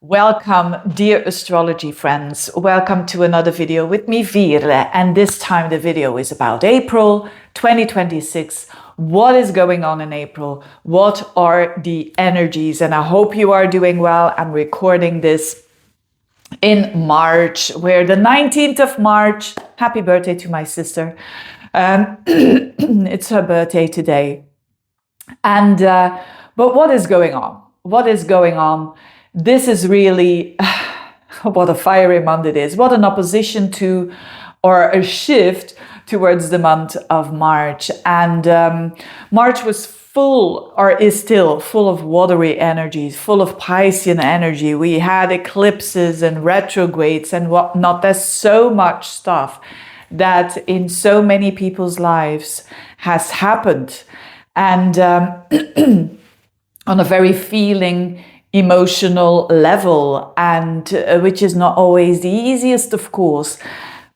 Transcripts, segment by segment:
Welcome, dear astrology friends. Welcome to another video with me, Veerle. And this time the video is about April 2026. What is going on in April? What are the energies? And I hope you are doing well. I'm recording this in March, where the 19th of March, happy birthday to my sister. It's her birthday today. And, but what is going on? What is going on? This is really, what a fiery month it is. What an opposition to, or a shift towards the month of March. And March was full, or is still full of watery energies, full of Piscean energy. We had eclipses and retrogrades and whatnot. There's so much stuff that in so many people's lives has happened. And on a very feeling, emotional level, and which is not always the easiest, of course.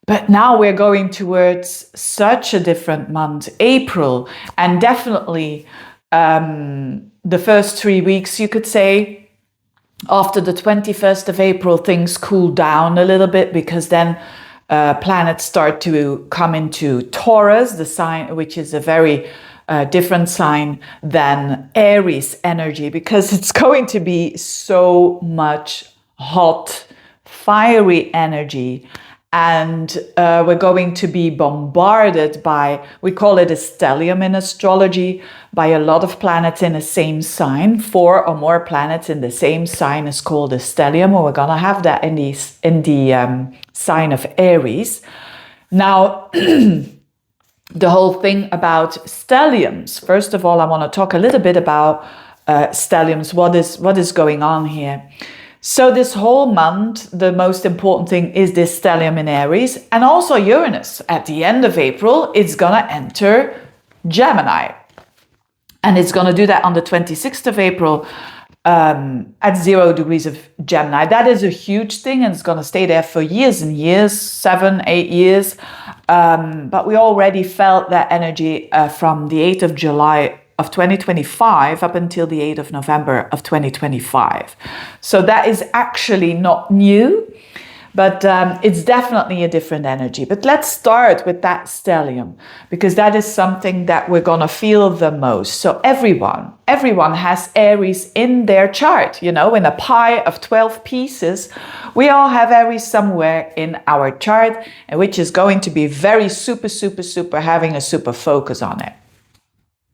But now we're going towards such a different month, April, and definitely the first 3 weeks, you could say, after the 21st of April, things cool down a little bit, because then planets start to come into Taurus, the sign, which is a very different sign than Aries energy, because it's going to be so much hot, fiery energy. And we're going to be bombarded by, we call it a stellium in astrology, by a lot of planets in the same sign. 4 or more planets in the same sign is called a stellium, or we're going to have that in the sign of Aries. Now, the whole thing about stelliums. First of all, I want to talk a little bit about stelliums. What is going on here? So this whole month, the most important thing is this stellium in Aries, and also Uranus. At the end of April, it's gonna enter Gemini, and it's gonna do that on the 26th of April at 0 degrees of Gemini. That is a huge thing, and it's gonna stay there for years and years, 7-8 years. But we already felt that energy from the 8th of July of 2025 up until the 8th of November of 2025. So that is actually not new, but it's definitely a different energy. But let's start with that stellium, because that is something that we're going to feel the most. So everyone has Aries in their chart. You know, in a pie of 12 pieces, we all have Aries somewhere in our chart, and which is going to be very super having a super focus on it.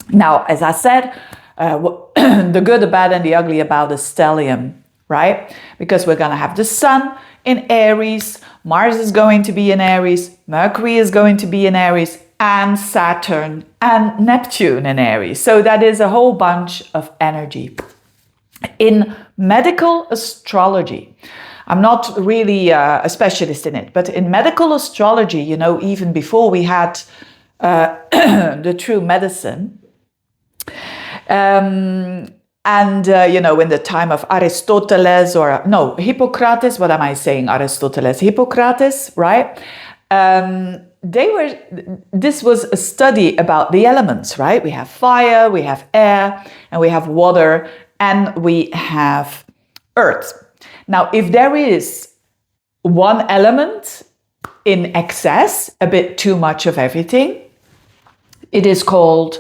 Now, as I said, the good, the bad, and the ugly about the stellium, right? Because we're going to have the sun in Aries, Mars is going to be in Aries, Mercury is going to be in Aries, and Saturn and Neptune in Aries. So that is a whole bunch of energy. In medical astrology, I'm not really a specialist in it, but in medical astrology, you know, even before we had the true medicine, you know, in the time of Aristoteles, or no, Hippocrates, what am I saying? Aristoteles, Hippocrates, right? This was a study about the elements, right? We have fire, we have air, and we have water, and we have earth. Now, if there is one element in excess, a bit too much of everything, it is called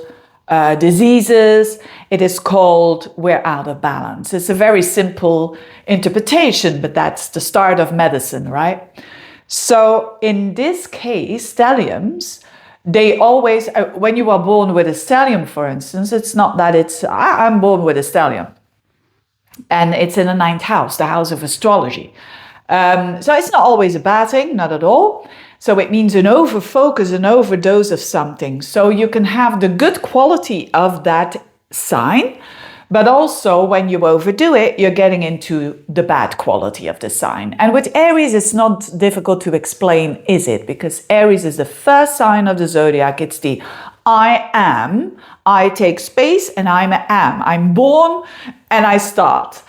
diseases, it is called we're out of balance. It's a very simple interpretation, but that's the start of medicine, right? So in this case, stelliums, they always, when you are born with a stellium, for instance, it's not that it's, I'm born with a stellium, and it's in the 9th house, the house of astrology. So it's not always a bad thing, not at all. So it means an overfocus, an overdose of something. So you can have the good quality of that sign, but also when you overdo it, you're getting into the bad quality of the sign. And with Aries, it's not difficult to explain, is it? Because Aries is the first sign of the zodiac. It's the I am, I take space, and I am. I'm born and I start.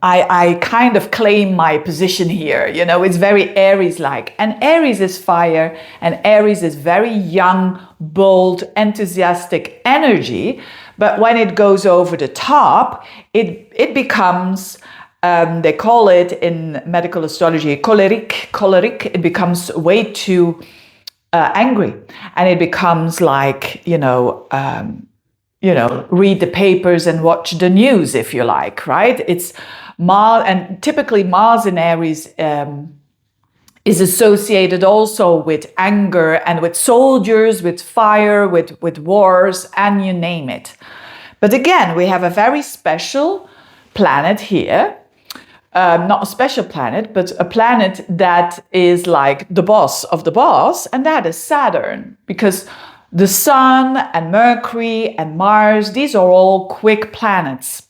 I kind of claim my position here. You know, it's very Aries-like. And Aries is fire, and Aries is very young, bold, enthusiastic energy. But when it goes over the top, it becomes, they call it in medical astrology, choleric. It becomes way too angry, and it becomes like, read the papers and watch the news, if you like, right? It's Mars, and typically Mars in Aries is associated also with anger and with soldiers, with fire, with wars, and you name it. But again, we have a very special planet here. Not a special planet, but a planet that is like the boss of the boss, and that is Saturn. Because the Sun and Mercury and Mars, these are all quick planets.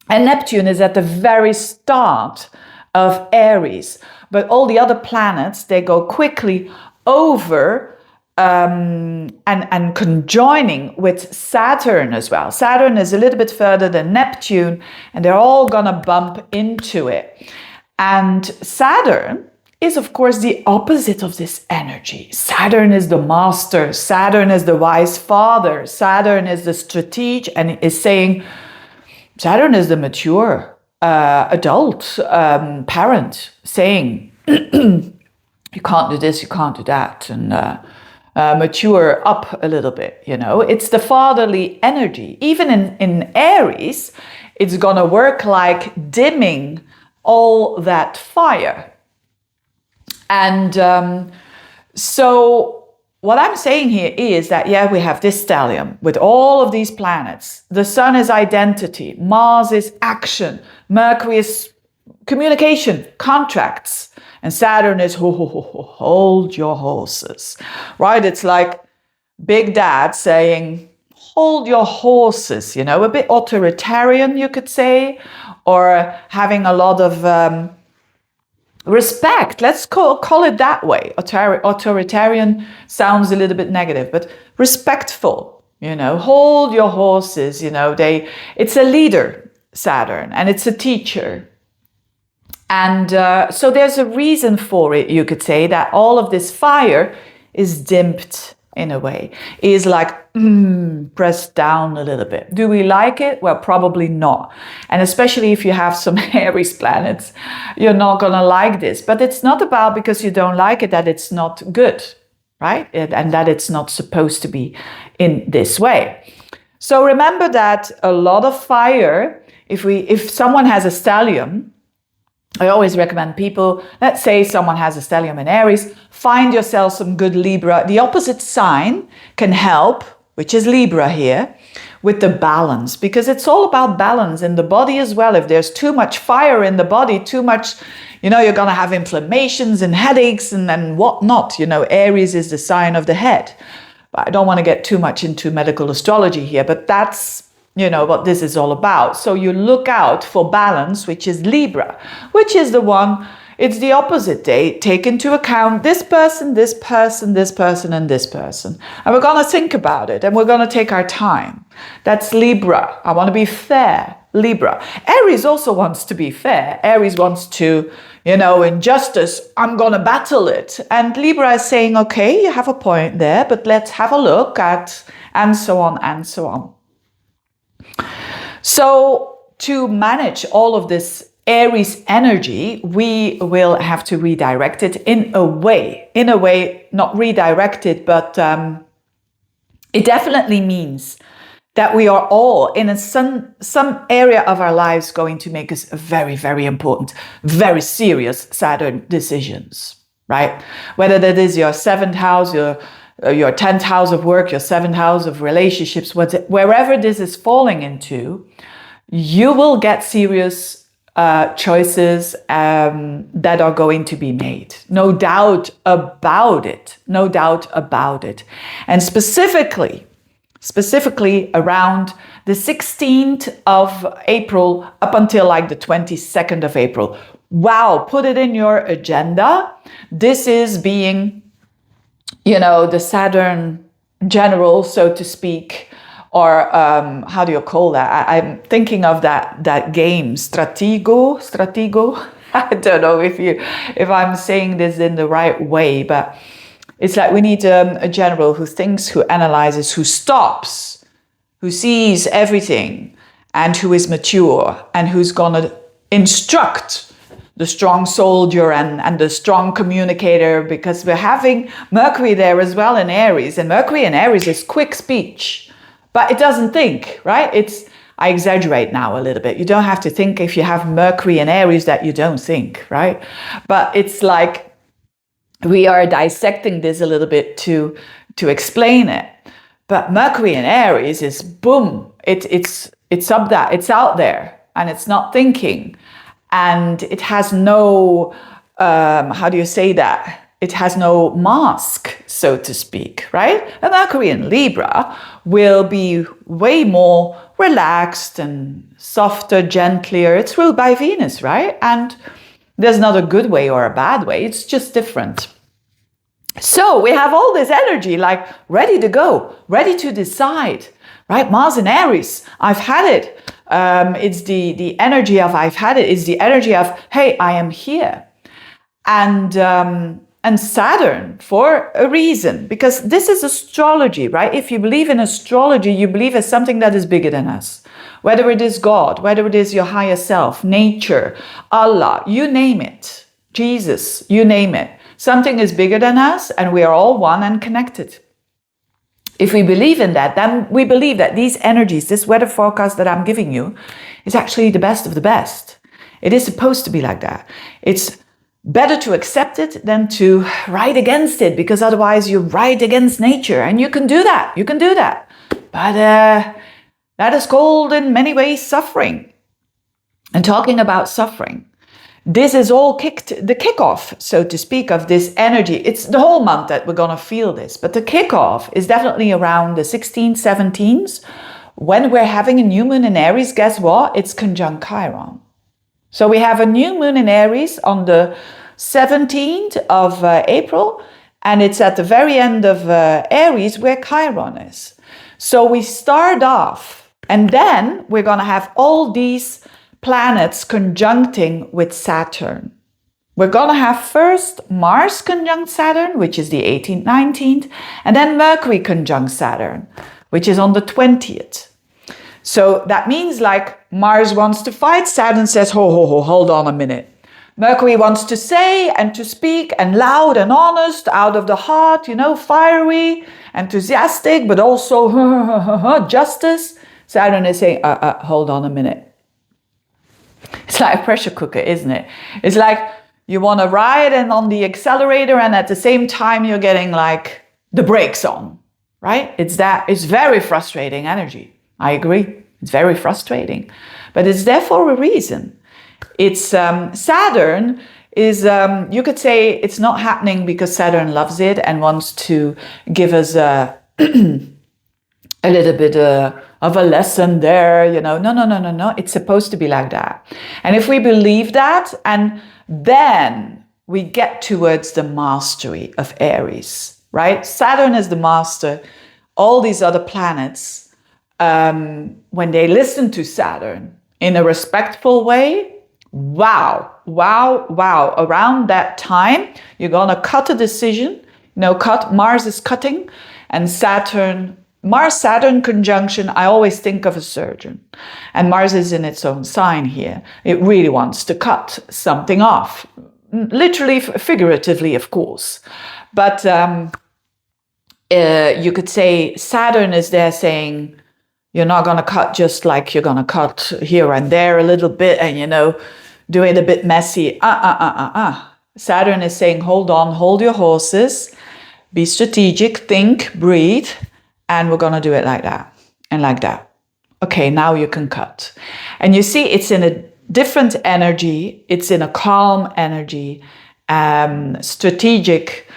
And Neptune is at the very start of Aries. But all the other planets, they go quickly over and conjoining with Saturn as well. Saturn is a little bit further than Neptune, and they're all gonna bump into it. And Saturn is, of course, the opposite of this energy. Saturn is the master. Saturn is the wise father. Saturn is the strategic, and is saying, Saturn is the mature adult parent, saying, you can't do this, you can't do that, and mature up a little bit, It's the fatherly energy. Even in Aries, it's gonna work like dimming all that fire. And so what I'm saying here is that, we have this stellium with all of these planets. The Sun is identity, Mars is action, Mercury is communication, contracts, and Saturn is hold your horses, right? It's like Big Dad saying, hold your horses, a bit authoritarian, you could say, or having a lot of respect. Let's call it that way. Authoritarian sounds a little bit negative, but respectful, hold your horses, it's a leader, Saturn, and it's a teacher. And so there's a reason for it, you could say, that all of this fire is dimmed in a way, is like pressed down a little bit. Do we like it? Well, probably not. And especially if you have some Aries planets, you're not gonna like this. But it's not about, because you don't like it, that it's not good, right? And that it's not supposed to be in this way. So remember that a lot of fire, if someone has a stellium, I always recommend people, let's say someone has a stellium in Aries, find yourself some good Libra. The opposite sign can help, which is Libra here, with the balance, because it's all about balance in the body as well. If there's too much fire in the body, too much, you're going to have inflammations and headaches and whatnot. Aries is the sign of the head. But I don't want to get too much into medical astrology here, but that's what this is all about. So you look out for balance, which is Libra, which is the one, it's the opposite day. Take into account this person, this person, this person, and this person. And we're going to think about it, and we're going to take our time. That's Libra. I want to be fair. Libra. Aries also wants to be fair. Aries wants to, injustice, I'm going to battle it. And Libra is saying, okay, you have a point there, but let's have a look at, and so on, and so on. So to manage all of this Aries energy, we will have to redirect it in a way, not redirect it, but it definitely means that we are all in some area of our lives going to make us very, very important, very serious Saturn decisions, right? Whether that is your 7th house, your 10th house of work, your 7th house of relationships, wherever this is falling into, you will get serious choices that are going to be made. No doubt about it. No doubt about it. And specifically around the 16th of April up until like the 22nd of April. Wow, put it in your agenda. This is being, the Saturn general, so to speak, or how do you call that? I'm thinking of that game, Stratego. I don't know if I'm saying this in the right way, but it's like we need a general who thinks, who analyzes, who stops who sees everything and who is mature and who's going to instruct the strong soldier and the strong communicator, because we're having Mercury there as well in Aries. And Mercury in Aries is quick speech, but it doesn't think, right? I exaggerate now a little bit. You don't have to think if you have Mercury in Aries that you don't think, right? But it's like we are dissecting this a little bit to explain it. But Mercury in Aries is boom. It's up there, it's out there, and it's not thinking. And it has no, how do you say that? It has no mask, so to speak, right? A Mercury in Libra will be way more relaxed and softer, gentler. It's ruled by Venus, right? And there's not a good way or a bad way. It's just different. So we have all this energy, like ready to go, ready to decide, right? Mars in Aries, I've had it. It's the energy of I've had it. It's the energy of, hey, I am here. And Saturn, for a reason, because this is astrology, right? If you believe in astrology, you believe in something that is bigger than us. Whether it is God, whether it is your higher self, nature, Allah, you name it, Jesus, you name it. Something is bigger than us, and we are all one and connected. If we believe in that, then we believe that these energies, this weather forecast that I'm giving you, is actually the best of the best. It is supposed to be like that. It's better to accept it than to write against it, because otherwise you write against nature, and you can do that. You can do that. But that is called in many ways suffering. And talking about suffering, this is all the kickoff, so to speak, of this energy. It's the whole month that we're going to feel this. But the kickoff is definitely around the 16th, 17th, when we're having a new moon in Aries. Guess what? It's conjunct Chiron. So we have a new moon in Aries on the 17th of April, and it's at the very end of Aries where Chiron is. So we start off, and then we're going to have all these planets conjuncting with Saturn. We're going to have first Mars conjunct Saturn, which is the 18th, 19th, and then Mercury conjunct Saturn, which is on the 20th. So that means like Mars wants to fight, Saturn says, hold on a minute. Mercury wants to say and to speak and loud and honest, out of the heart, fiery, enthusiastic, but also justice. Saturn is saying, hold on a minute. It's like a pressure cooker, isn't it? It's like you want to ride and on the accelerator, and at the same time you're getting like the brakes on, right? It's very frustrating energy. I agree. It's very frustrating, but it's there for a reason. It's Saturn is, you could say it's not happening because Saturn loves it and wants to give us a little bit of a lesson there, No. It's supposed to be like that. And if we believe that, and then we get towards the mastery of Aries, right? Saturn is the master. All these other planets, when they listen to Saturn in a respectful way, wow. Around that time, you're going to cut a decision. Mars is cutting, and Mars-Saturn conjunction, I always think of a surgeon. And Mars is in its own sign here. It really wants to cut something off. Literally, figuratively, of course. But you could say Saturn is there saying, you're not going to cut just like you're going to cut here and there a little bit and, do it a bit messy. Saturn is saying, hold on, hold your horses, be strategic, think, breathe. And we're going to do it like that and like that. Okay, now you can cut. And you see, it's in a different energy. It's in a calm energy, strategic,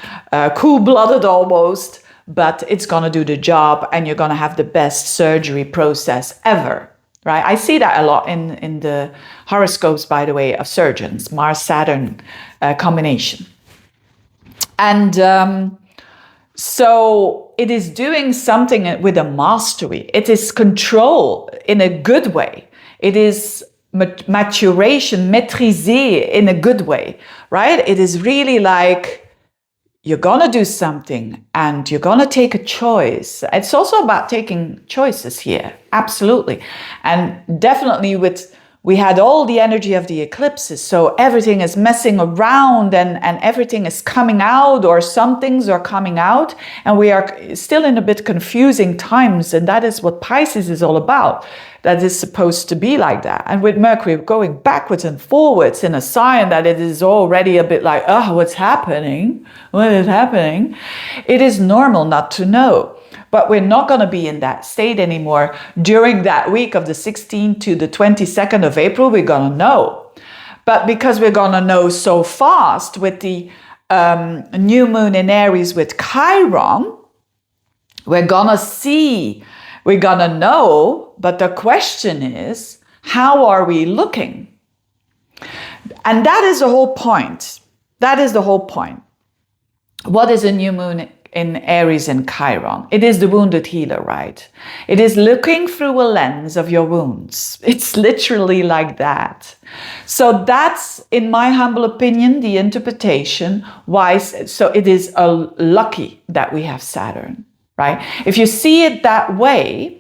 cool-blooded almost, but it's going to do the job, and you're going to have the best surgery process ever, right? I see that a lot in the horoscopes, by the way, of surgeons, Mars-Saturn combination. And so it is doing something with a mastery. It is control in a good way. It is maturation, maîtriser in a good way, right? It is really like you're gonna do something and you're gonna take a choice. It's also about taking choices here, absolutely. And definitely we had all the energy of the eclipses, so everything is messing around and everything is coming out, or some things are coming out, and we are still in a bit confusing times, and that is what Pisces is all about. That is supposed to be like that. And with Mercury going backwards and forwards in a sign that it is already a bit like, oh, what's happening? What is happening? It is normal not to know. But we're not going to be in that state anymore. During that week of the 16th to the 22nd of April, we're going to know. But because we're going to know so fast with the new moon in Aries with Chiron, we're going to see, we're going to know. But the question is, how are we looking? And that is the whole point. That is the whole point. What is a new moon in Aries and Chiron? It is the wounded healer, right? It is looking through a lens of your wounds. It's literally like that. So that's, in my humble opinion, the interpretation why. So it is lucky that we have Saturn, right? If you see it that way,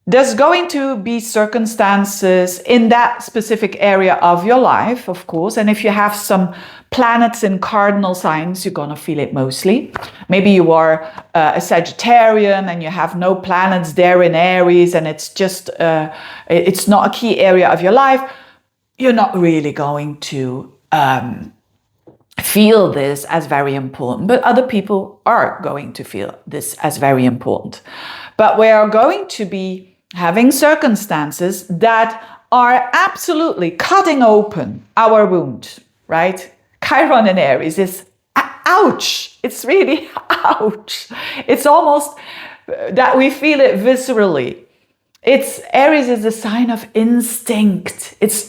there's going to be circumstances in that specific area of your life, of course. And if you have some planets in cardinal signs, you're going to feel it mostly. Maybe you are a Sagittarian and you have no planets there in Aries, and it's just, it's not a key area of your life. You're not really going to feel this as very important, but other people are going to feel this as very important. But we are going to be having circumstances that are absolutely cutting open our wound, right? Chiron in Aries is ouch. It's really ouch. It's almost that we feel it viscerally. Aries is a sign of instinct. It's,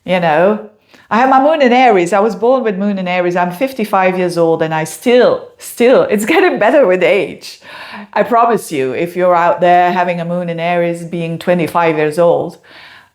you know, I have my moon in Aries. I was born with moon in Aries. I'm 55 years old and I still, it's getting better with age. I promise you, if you're out there having a moon in Aries being 25 years old,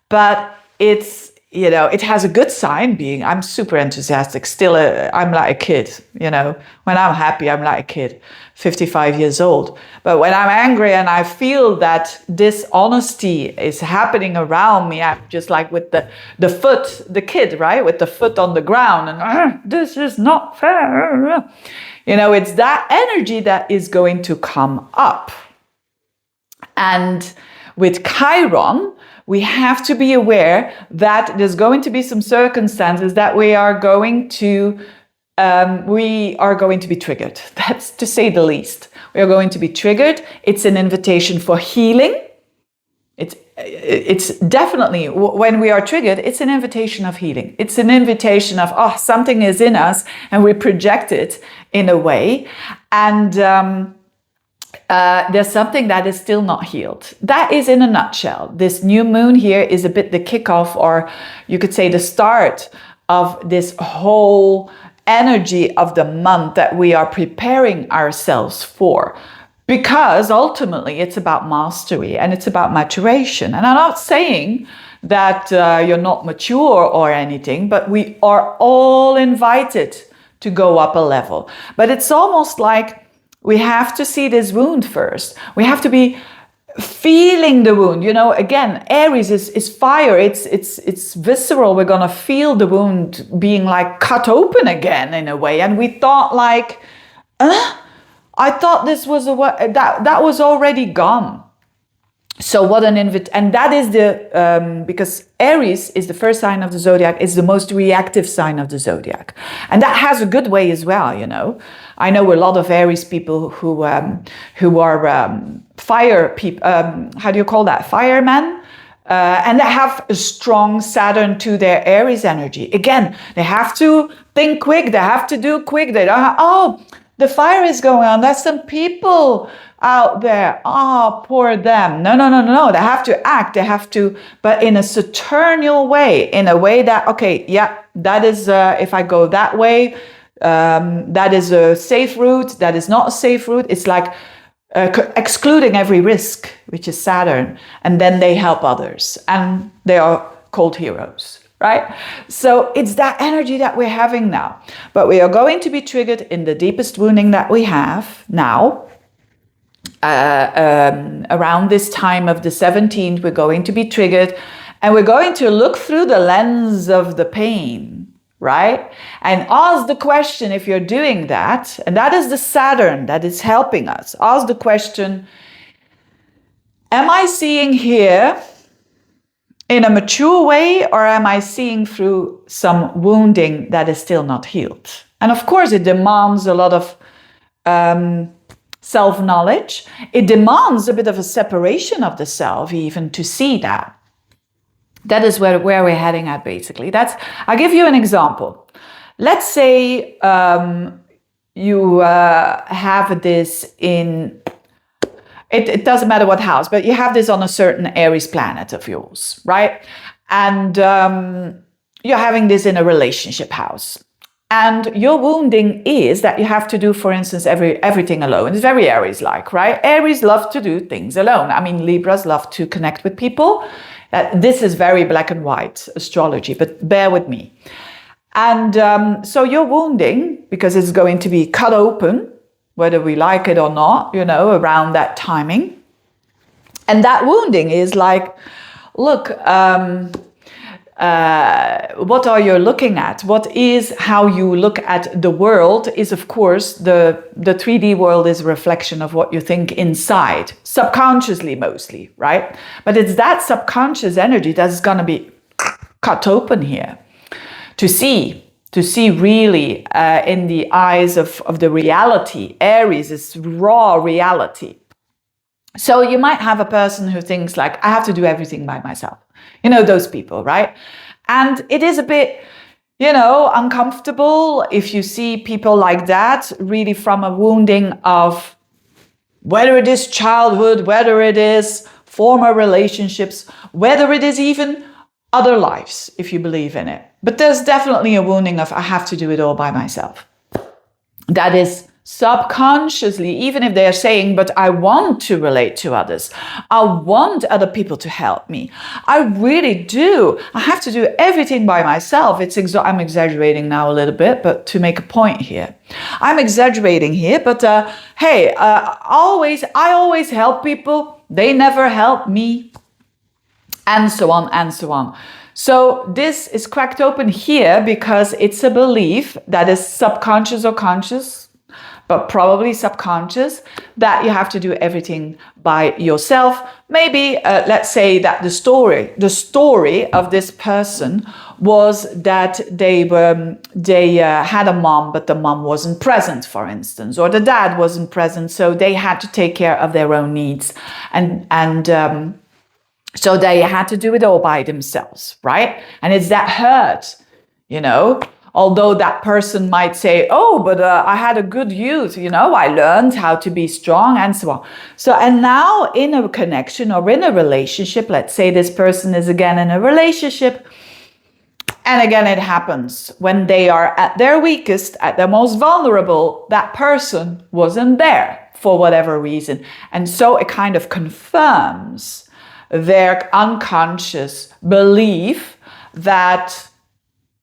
but it's, you know, it has a good sign being, I'm super enthusiastic. Still, I'm like a kid, you know, when I'm happy, I'm like a kid, 55 years old. But when I'm angry and I feel that dishonesty is happening around me, I'm just like with the foot, the kid, right? With the foot on the ground and this is not fair. You know, it's that energy that is going to come up. And with Chiron, we have to be aware that there's going to be some circumstances that we are going to be triggered. That's to say the least. We are going to be triggered. It's an invitation for healing. It's definitely, when we are triggered, it's an invitation of healing. It's an invitation of, oh, something is in us and we project it in a way. And there's something that is still not healed. That is in a nutshell. This new moon here is a bit the kickoff, or you could say the start of this whole energy of the month that we are preparing ourselves for. Because ultimately it's about mastery and it's about maturation. And I'm not saying that you're not mature or anything, but we are all invited to go up a level. But it's almost like we have to see this wound first. We have to be feeling the wound. You know, again, Aries is fire. It's visceral. We're going to feel the wound being like cut open again in a way. And we thought like, I thought this was that was already gone. So what an and that is because Aries is the first sign of the zodiac, is the most reactive sign of the zodiac. And that has a good way as well, you know. I know a lot of Aries people who are fire people, how do you call that? Firemen. And they have a strong Saturn to their Aries energy. Again, they have to think quick, they have to do quick. They don't have, the fire is going on. There's some people out there. Poor them. No. They have to act. They have to, but in a Saturnal way, in a way that, okay, yeah, that is, if I go that way, that is a safe route. That is not a safe route. It's like excluding every risk, which is Saturn. And then they help others. And they are called heroes. right? So it's that energy that we're having now. But we are going to be triggered in the deepest wounding that we have now. Around this time of the 17th, we're going to be triggered, and we're going to look through the lens of the pain, right? And ask the question, if you're doing that, and that is the Saturn that is helping us, ask the question, am I seeing here in a mature way, or am I seeing through some wounding that is still not healed? And of course, it demands a lot of self-knowledge. It demands a bit of a separation of the self, even to see that. That is where we're heading at, basically. I'll give you an example. Let's say you have this in, it doesn't matter what house, but you have this on a certain Aries planet of yours, right? And you're having this in a relationship house. And your wounding is that you have to do, for instance, everything alone. It's very Aries-like, right? Aries love to do things alone. I mean, Libras love to connect with people. This is very black and white astrology, but bear with me. And so your wounding, because it's going to be cut open, whether we like it or not, you know, around that timing. And that wounding is like, look, what are you looking at? What is how you look at the world is, of course, the 3D world is a reflection of what you think inside, subconsciously mostly, right? But it's that subconscious energy that's going to be cut open here to see really in the eyes of the reality. Aries is raw reality. So you might have a person who thinks like, I have to do everything by myself. You know, those people, right? And it is a bit, you know, uncomfortable if you see people like that, really from a wounding of whether it is childhood, whether it is former relationships, whether it is even other lives, if you believe in it. But there's definitely a wounding of I have to do it all by myself. That is subconsciously, even if they are saying, but I want to relate to others. I want other people to help me. I really do. I have to do everything by myself. I'm exaggerating now a little bit, but to make a point here. I'm exaggerating here, but hey, I always help people. They never help me. And so on and so on. So this is cracked open here because it's a belief that is subconscious or conscious, but probably subconscious, that you have to do everything by yourself. Maybe, let's say that the story of this person was that they had a mom, but the mom wasn't present, for instance, or the dad wasn't present, so they had to take care of their own needs, and so they had to do it all by themselves, right? And it's that hurt, you know. Although that person might say, oh, but I had a good youth, you know, I learned how to be strong and so on. So, and now in a connection or in a relationship, let's say this person is again in a relationship, and again it happens when they are at their weakest, at their most vulnerable, that person wasn't there for whatever reason. And so it kind of confirms their unconscious belief that,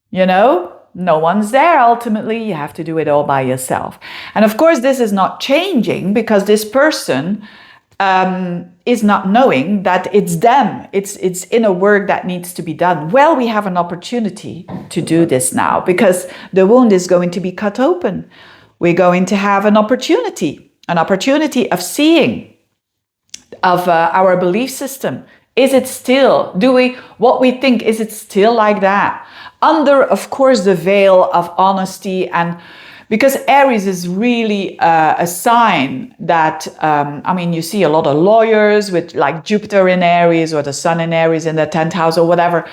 you know, no one's there. Ultimately, you have to do it all by yourself. And of course, this is not changing because this person is not knowing that it's them. It's inner work that needs to be done. Well, we have an opportunity to do this now because the wound is going to be cut open. We're going to have an opportunity of seeing of our belief system. Is it still, what we think, is it still like that? Under, of course, the veil of honesty, and because Aries is really a sign that, I mean, you see a lot of lawyers with like Jupiter in Aries or the Sun in Aries in the 10th house or whatever.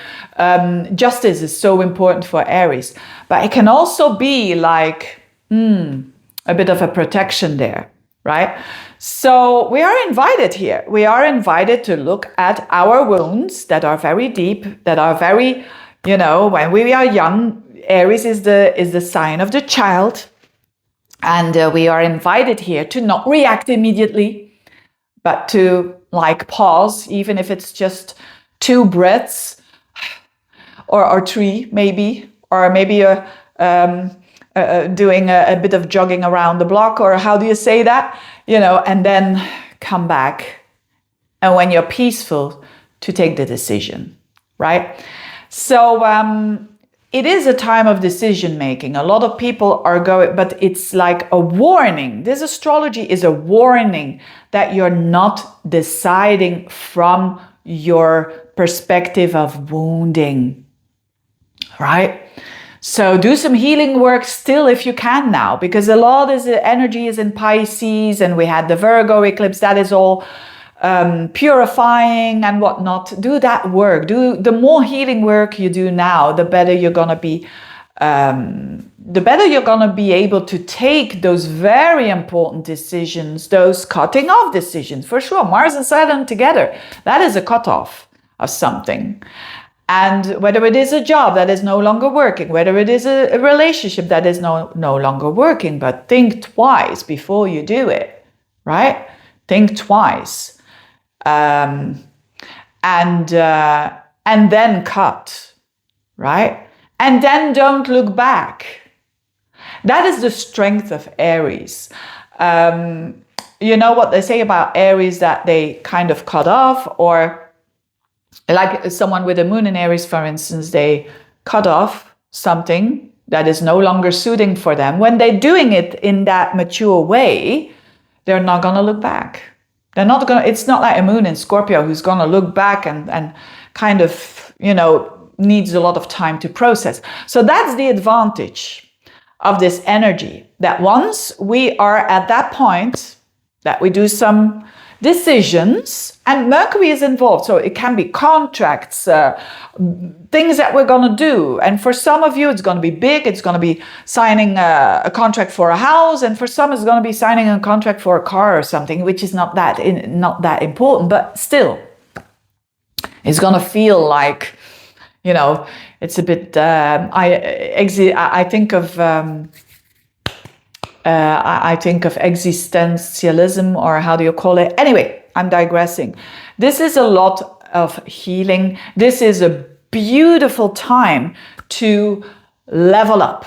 Justice is so important for Aries, but it can also be like a bit of a protection there, right? So we are invited here. We are invited to look at our wounds that are very deep, that are very, you know, when we are young. Aries is the sign of the child, and we are invited here to not react immediately, but to like pause, even if it's just 2 breaths, or 3 maybe, or maybe you're doing a bit of jogging around the block, or how do you say that? You know, and then come back. And when you're peaceful, to take the decision, right? So it is a time of decision making. A lot of people are going, but it's like a warning. This astrology is a warning that you're not deciding from your perspective of wounding, right? So do some healing work still if you can now, because a lot of the energy is in Pisces, and we had the Virgo eclipse. That is all purifying and whatnot. Do that work. Do the more healing work you do now, the better you're gonna be. The better you're gonna be able to take those very important decisions, those cutting off decisions, for sure. Mars and Saturn together, that is a cutoff of something. And whether it is a job that is no longer working, whether it is a relationship that is no longer working, but think twice before you do it, right? Think twice. And then cut, right? And then don't look back. That is the strength of Aries. You know what they say about Aries, that they kind of cut off, or like someone with a moon in Aries, for instance, they cut off something that is no longer suiting for them. When they're doing it in that mature way, they're not going to look back. They're not going to, it's not like a moon in Scorpio who's going to look back and kind of, you know, needs a lot of time to process. So that's the advantage of this energy, that once we are at that point that we do some decisions, and Mercury is involved, so it can be contracts, things that we're going to do. And for some of you, it's going to be big. It's going to be signing a contract for a house, and for some, it's going to be signing a contract for a car or something, which is not that important, but still, it's going to feel like, you know, it's a bit. I think of existentialism, or how do you call it? Anyway, I'm digressing. This is a lot of healing. This is a beautiful time to level up,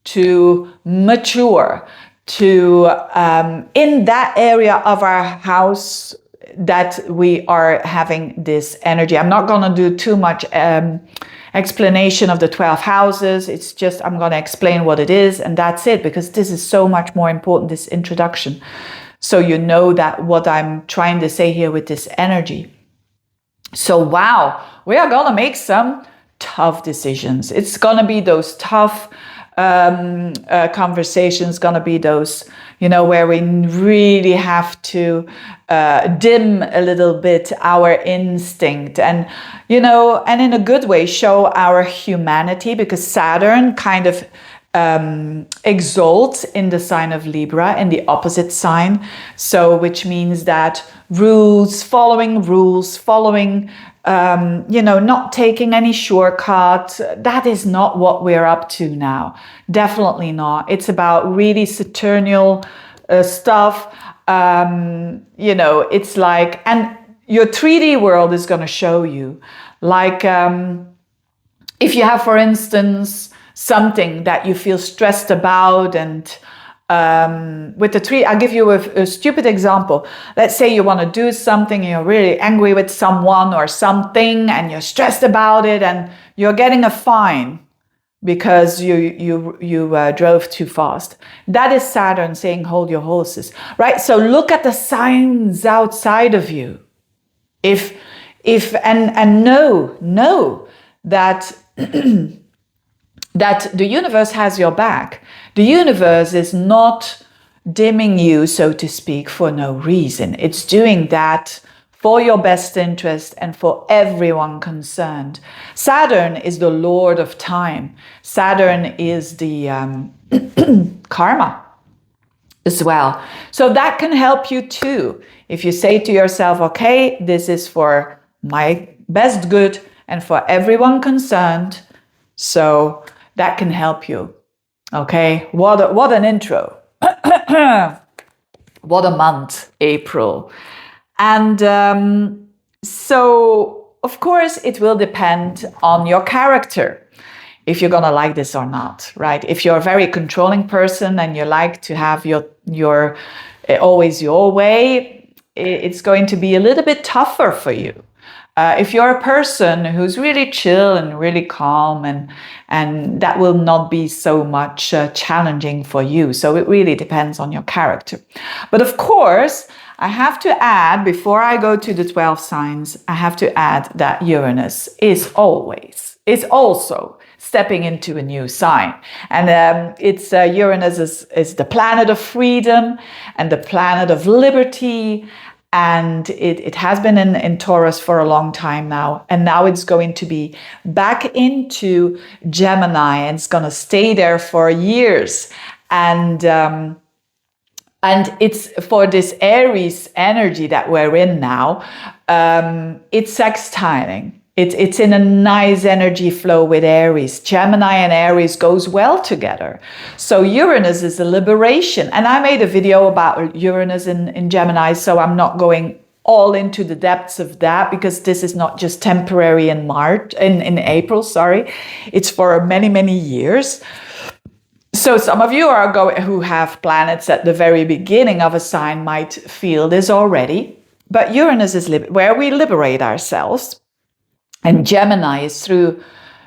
to mature, to in that area of our house that we are having this energy. I'm not going to do too much explanation of the 12 houses. It's just, I'm going to explain what it is, and that's it, because this is so much more important, this introduction. So you know that what I'm trying to say here with this energy. So wow, we are going to make some tough decisions. It's going to be those tough conversations, going to be those, you know, where we really have to dim a little bit our instinct, and, you know, and in a good way show our humanity, because Saturn kind of exalts in the sign of Libra, in the opposite sign. So which means that following, you know, not taking any shortcut. That is not what we're up to now. Definitely not. It's about really Saturnal stuff. You know, it's like, and your 3D world is going to show you, like, if you have, for instance, something that you feel stressed about, and with the 3, I'll give you a stupid example. Let's say you want to do something, you're really angry with someone or something, and you're stressed about it, and you're getting a fine because you drove too fast. That is Saturn saying, hold your horses, right? So look at the signs outside of you. And know that that the universe has your back. The universe is not dimming you, so to speak, for no reason. It's doing that for your best interest and for everyone concerned. Saturn is the Lord of time. Saturn is the karma as well. So that can help you too. If you say to yourself, okay, this is for my best good and for everyone concerned, so that can help you. Okay, what an intro. What a month, April. And so of course, it will depend on your character, if you're gonna like this or not, right? If you're a very controlling person and you like to have your always your way, it's going to be a little bit tougher for you. If you're a person who's really chill and really calm, and that will not be so much challenging for you. So it really depends on your character. But of course, I have to add, before I go to the 12 signs, I have to add that Uranus is also stepping into a new sign. And it's Uranus is the planet of freedom and the planet of liberty. And it has been in Taurus for a long time now. And now it's going to be back into Gemini, and it's going to stay there for years. And it's for this Aries energy that we're in now, it's sextiling. It's in a nice energy flow with Aries. Gemini and Aries goes well together. So Uranus is a liberation. And I made a video about Uranus in Gemini, so I'm not going all into the depths of that, because this is not just temporary in April, sorry. It's for many, many years. So some of you who have planets at the very beginning of a sign might feel this already. But Uranus is where we liberate ourselves. And Gemini is through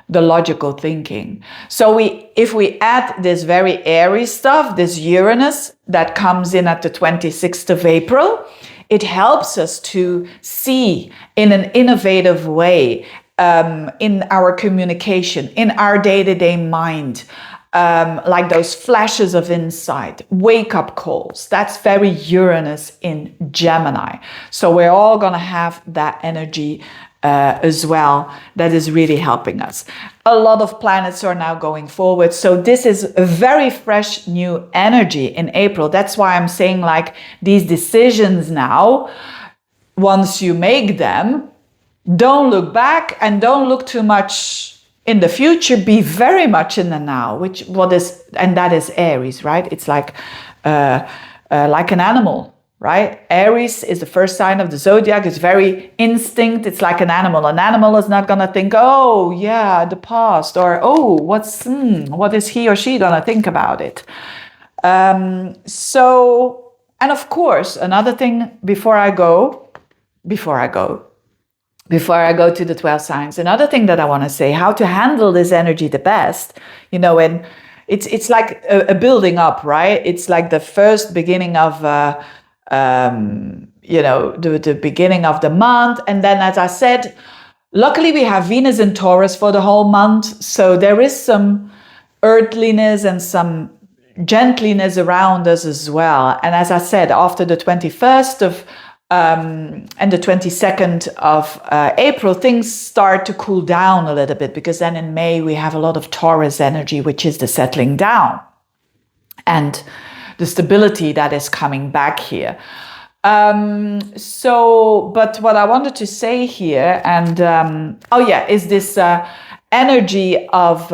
the logical thinking. So if we add this very airy stuff, this Uranus that comes in at the 26th of April, it helps us to see in an innovative way, in our communication, in our day-to-day mind, like those flashes of insight, wake-up calls. That's very Uranus in Gemini. So we're all going to have that energy as well, that is really helping us. A lot of planets are now going forward, so this is a very fresh new energy in April. That's why I'm saying, like, these decisions now, once you make them, don't look back and don't look too much in the future. Be very much in the now, and that is Aries, right? It's like an animal. Right? Aries is the first sign of the zodiac. It's very instinct. It's like an animal. An animal is not going to think, oh, yeah, the past, or, oh, what is he or she going to think about it? And of course, another thing before I go to the 12 signs, another thing that I want to say, how to handle this energy the best, and it's like a building up, right? It's like the first beginning of, the beginning of the month. And then, as I said, luckily we have Venus in Taurus for the whole month. So there is some earthliness and some gentleness around us as well. And as I said, after the 21st of and the 22nd of April, things start to cool down a little bit, because then in May we have a lot of Taurus energy, which is the settling down and the stability that is coming back here. But what I wanted to say here, and is this energy of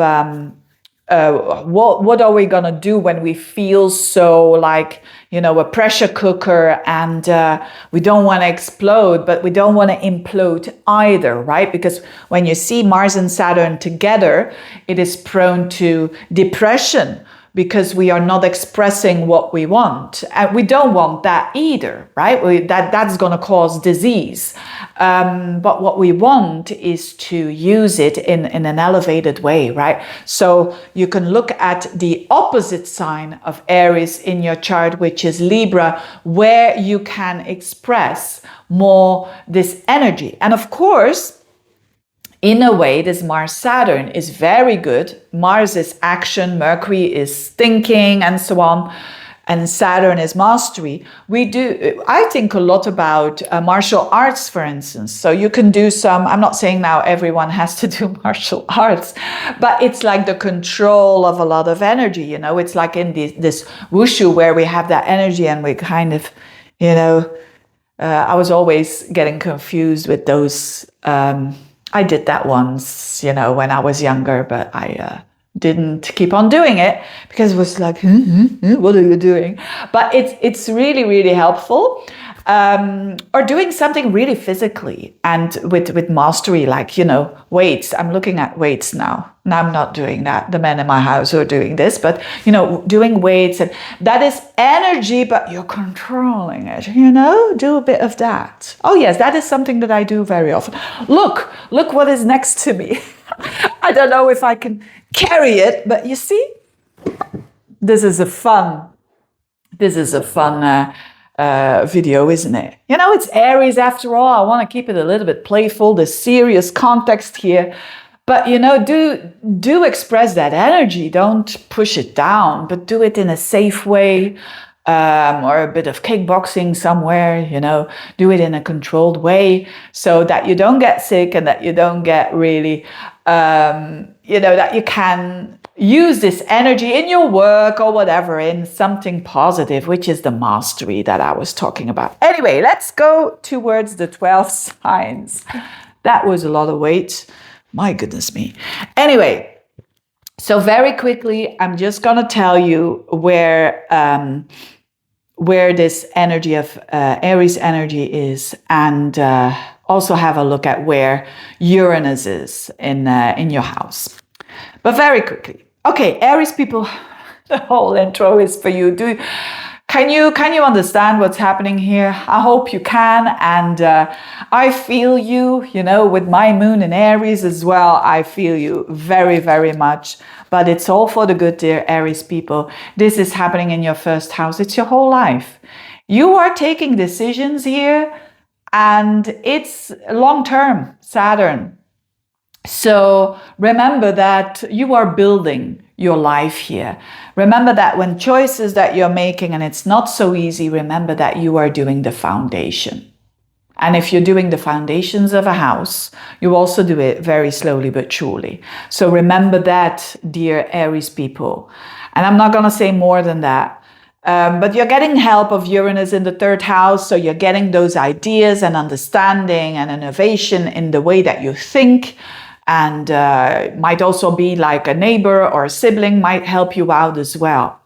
what are we gonna do when we feel so like, a pressure cooker, and we don't want to explode, but we don't want to implode either, right? Because when you see Mars and Saturn together, it is prone to depression, because we are not expressing what we want. And we don't want that either, right? That's going to cause disease. But what we want is to use it in an elevated way, right? So you can look at the opposite sign of Aries in your chart, which is Libra, where you can express more this energy. And of course, in a way, this Mars-Saturn is very good. Mars is action, Mercury is thinking, and so on. And Saturn is mastery. I think a lot about martial arts, for instance. So you can do I'm not saying now everyone has to do martial arts, but it's like the control of a lot of energy, It's like in this wushu where we have that energy, and we kind of, I was always getting confused with those, I did that once, when I was younger, but I didn't keep on doing it because it was like, what are you doing? But it's really, really helpful. or doing something really physically and with mastery, like, weights. I'm looking at weights now. Now I'm not doing that. The men in my house are doing this, but, doing weights, and that is energy, but you're controlling it, do a bit of that. Oh yes, that is something that I do very often. Look what is next to me. I don't know if I can carry it, but you see, this is a fun video, isn't it? It's Aries after all. I want to keep it a little bit playful, the serious context here. But, do express that energy. Don't push it down, but do it in a safe way, or a bit of kickboxing somewhere, do it in a controlled way so that you don't get sick and that you don't get really, that you can use this energy in your work or whatever in something positive, which is the mastery that I was talking about. Anyway, let's go towards the 12 signs. That was a lot of weight. My goodness me. Anyway, so very quickly, I'm just going to tell you where this energy of Aries energy is, and also have a look at where Uranus is in your house. But very quickly. Okay, Aries people, the whole intro is for you. Can you understand what's happening here? I hope you can. And I feel you, with my moon in Aries as well. I feel you very, very much. But it's all for the good, dear Aries people. This is happening in your first house. It's your whole life. You are taking decisions here, and it's long-term, Saturn. So remember that you are building your life here. Remember that when choices that you're making, and it's not so easy, remember that you are doing the foundation. And if you're doing the foundations of a house, you also do it very slowly but surely. So remember that, dear Aries people. And I'm not going to say more than that. But you're getting help of Uranus in the third house. So you're getting those ideas and understanding and innovation in the way that you think. And might also be like a neighbor or a sibling might help you out as well.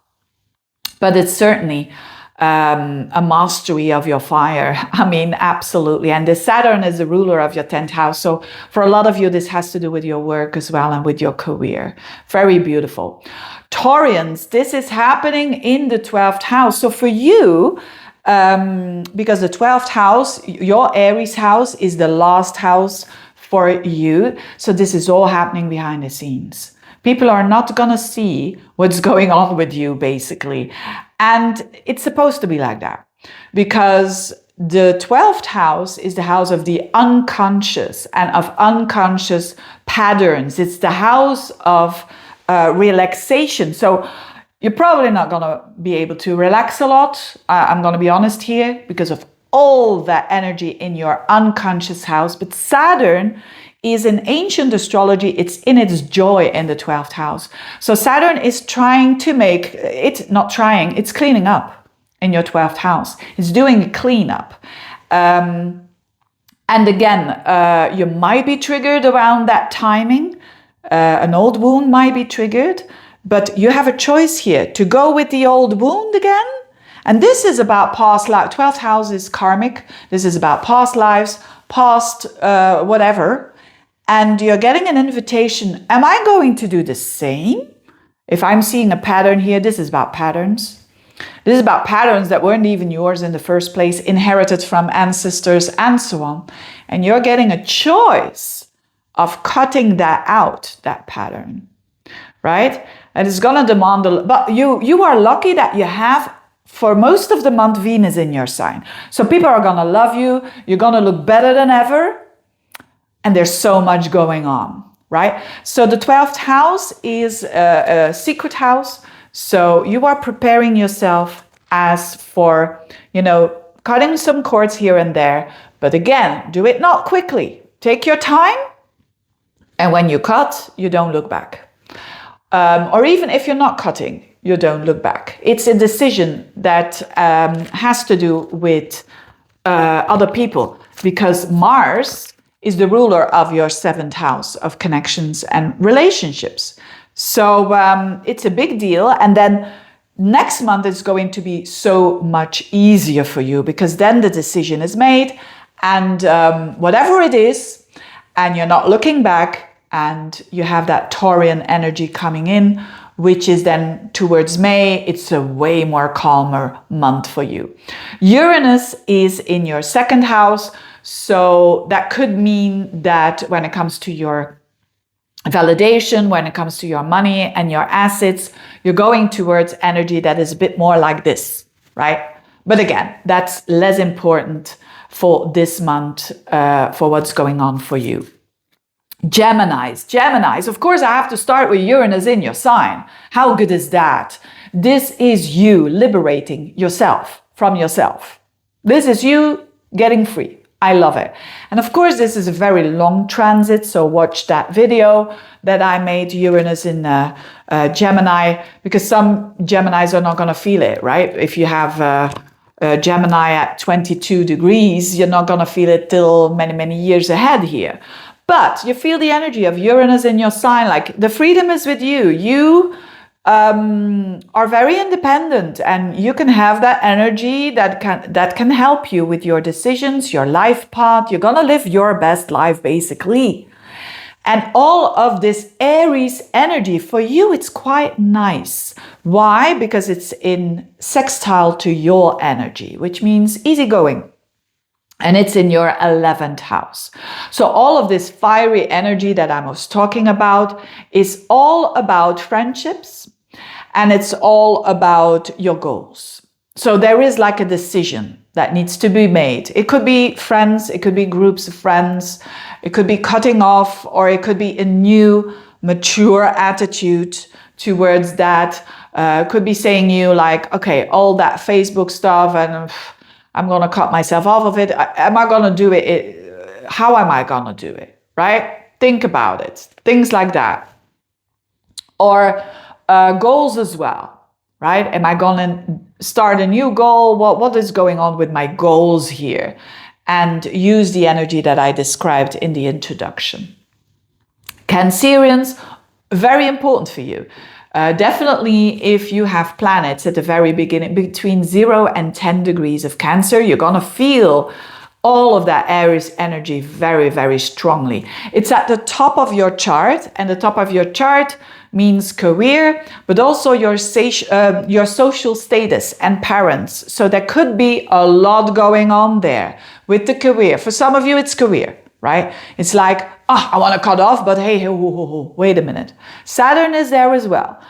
But it's certainly a mastery of your fire. I mean, absolutely. And the Saturn is the ruler of your 10th house. So for a lot of you, this has to do with your work as well and with your career. Very beautiful. Taurians, this is happening in the 12th house. So for you, because the 12th house, your Aries house, is the last house for you. So this is all happening behind the scenes. People are not going to see what's going on with you, basically. And it's supposed to be like that, because the 12th house is the house of the unconscious and of unconscious patterns. It's the house of relaxation. So you're probably not going to be able to relax a lot. I'm going to be honest here, because of all that energy in your unconscious house. But Saturn is in ancient astrology, it's in its joy in the 12th house. So Saturn is trying to make, it's not trying, it's cleaning up in your 12th house. It's doing a cleanup. And again, you might be triggered around that timing. An old wound might be triggered, but you have a choice here to go with the old wound again. And this is about past life. 12th house is karmic. This is about past lives, past whatever. And you're getting an invitation. Am I going to do the same? If I'm seeing a pattern here, this is about patterns. This is about patterns that weren't even yours in the first place, inherited from ancestors and so on. And you're getting a choice of cutting that out, that pattern, right? And it's going to demand but you are lucky that you have, for most of the month, Venus in your sign. So people are going to love you. You're going to look better than ever. And there's so much going on, right? So the 12th house is a secret house. So you are preparing yourself as for, cutting some cords here and there. But again, do it not quickly. Take your time. And when you cut, you don't look back. Or even if you're not cutting, you don't look back. It's a decision that has to do with other people, because Mars is the ruler of your 7th house of connections and relationships. So it's a big deal. And then next month is going to be so much easier for you, because then the decision is made, and whatever it is, and you're not looking back, and you have that Taurian energy coming in, which is then towards May. It's a way more calmer month for you. Uranus is in your second house, so that could mean that when it comes to your validation, when it comes to your money and your assets, you're going towards energy that is a bit more like this, right? But again, that's less important for this month, for what's going on for you. Geminis, of course, I have to start with Uranus in your sign. How good is that? This is you liberating yourself from yourself. This is you getting free. I love it. And of course, this is a very long transit, so watch that video that I made, Uranus in Gemini, because some Geminis are not going to feel it, right? If you have Gemini at 22 degrees, you're not going to feel it till many, many years ahead here. But you feel the energy of Uranus in your sign, like the freedom is with you. You are very independent, and you can have that energy that can help you with your decisions, your life path. You're gonna live your best life, basically. And all of this Aries energy for you, it's quite nice. Why? Because it's in sextile to your energy, which means easygoing. And it's in your 11th house. So all of this fiery energy that I was talking about is all about friendships, and it's all about your goals. So there is like a decision that needs to be made. It could be friends, it could be groups of friends, it could be cutting off, or it could be a new, mature attitude towards that. Could be saying you like, okay, all that Facebook stuff, and I'm going to cut myself off of it. Am I going to do it? How am I going to do it? Right? Think about it. Things like that. Or goals as well, right? Am I going to start a new goal? What is going on with my goals here? And use the energy that I described in the introduction. Cancerians, very important for you. Definitely if you have planets at the very beginning, between 0 and 10 degrees of Cancer, you're going to feel all of that Aries energy very, very strongly. It's at the top of your chart, and the top of your chart means career, but also your social status and parents. So there could be a lot going on there with the career. For some of you, it's career, right? It's like, I want to cut off, but hey, wait a minute. Saturn is there as well.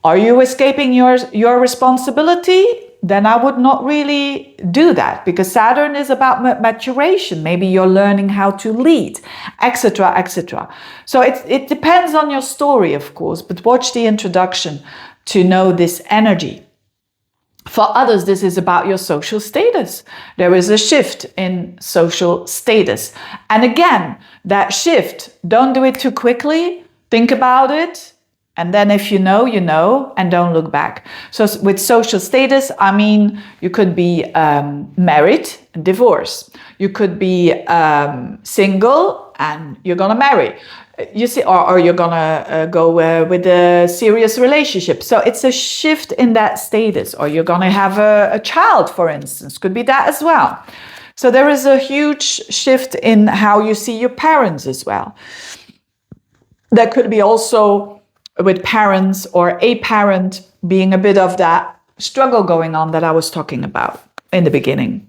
Are you escaping your responsibility? Then I would not really do that, because Saturn is about maturation. Maybe you're learning how to lead, etc., etc. So it depends on your story, of course, but watch the introduction to know this energy. For others, this is about your social status. There is a shift in social status. And again, that shift, don't do it too quickly. Think about it. And then if you know, you know, and don't look back. So with social status, I mean, you could be married and divorce. You could be single and you're going to marry. You see, or you're gonna go with a serious relationship. So it's a shift in that status, or you're gonna have a child, for instance, could be that as well. So there is a huge shift in how you see your parents as well. There could be also with parents or a parent being a bit of that struggle going on that I was talking about in the beginning.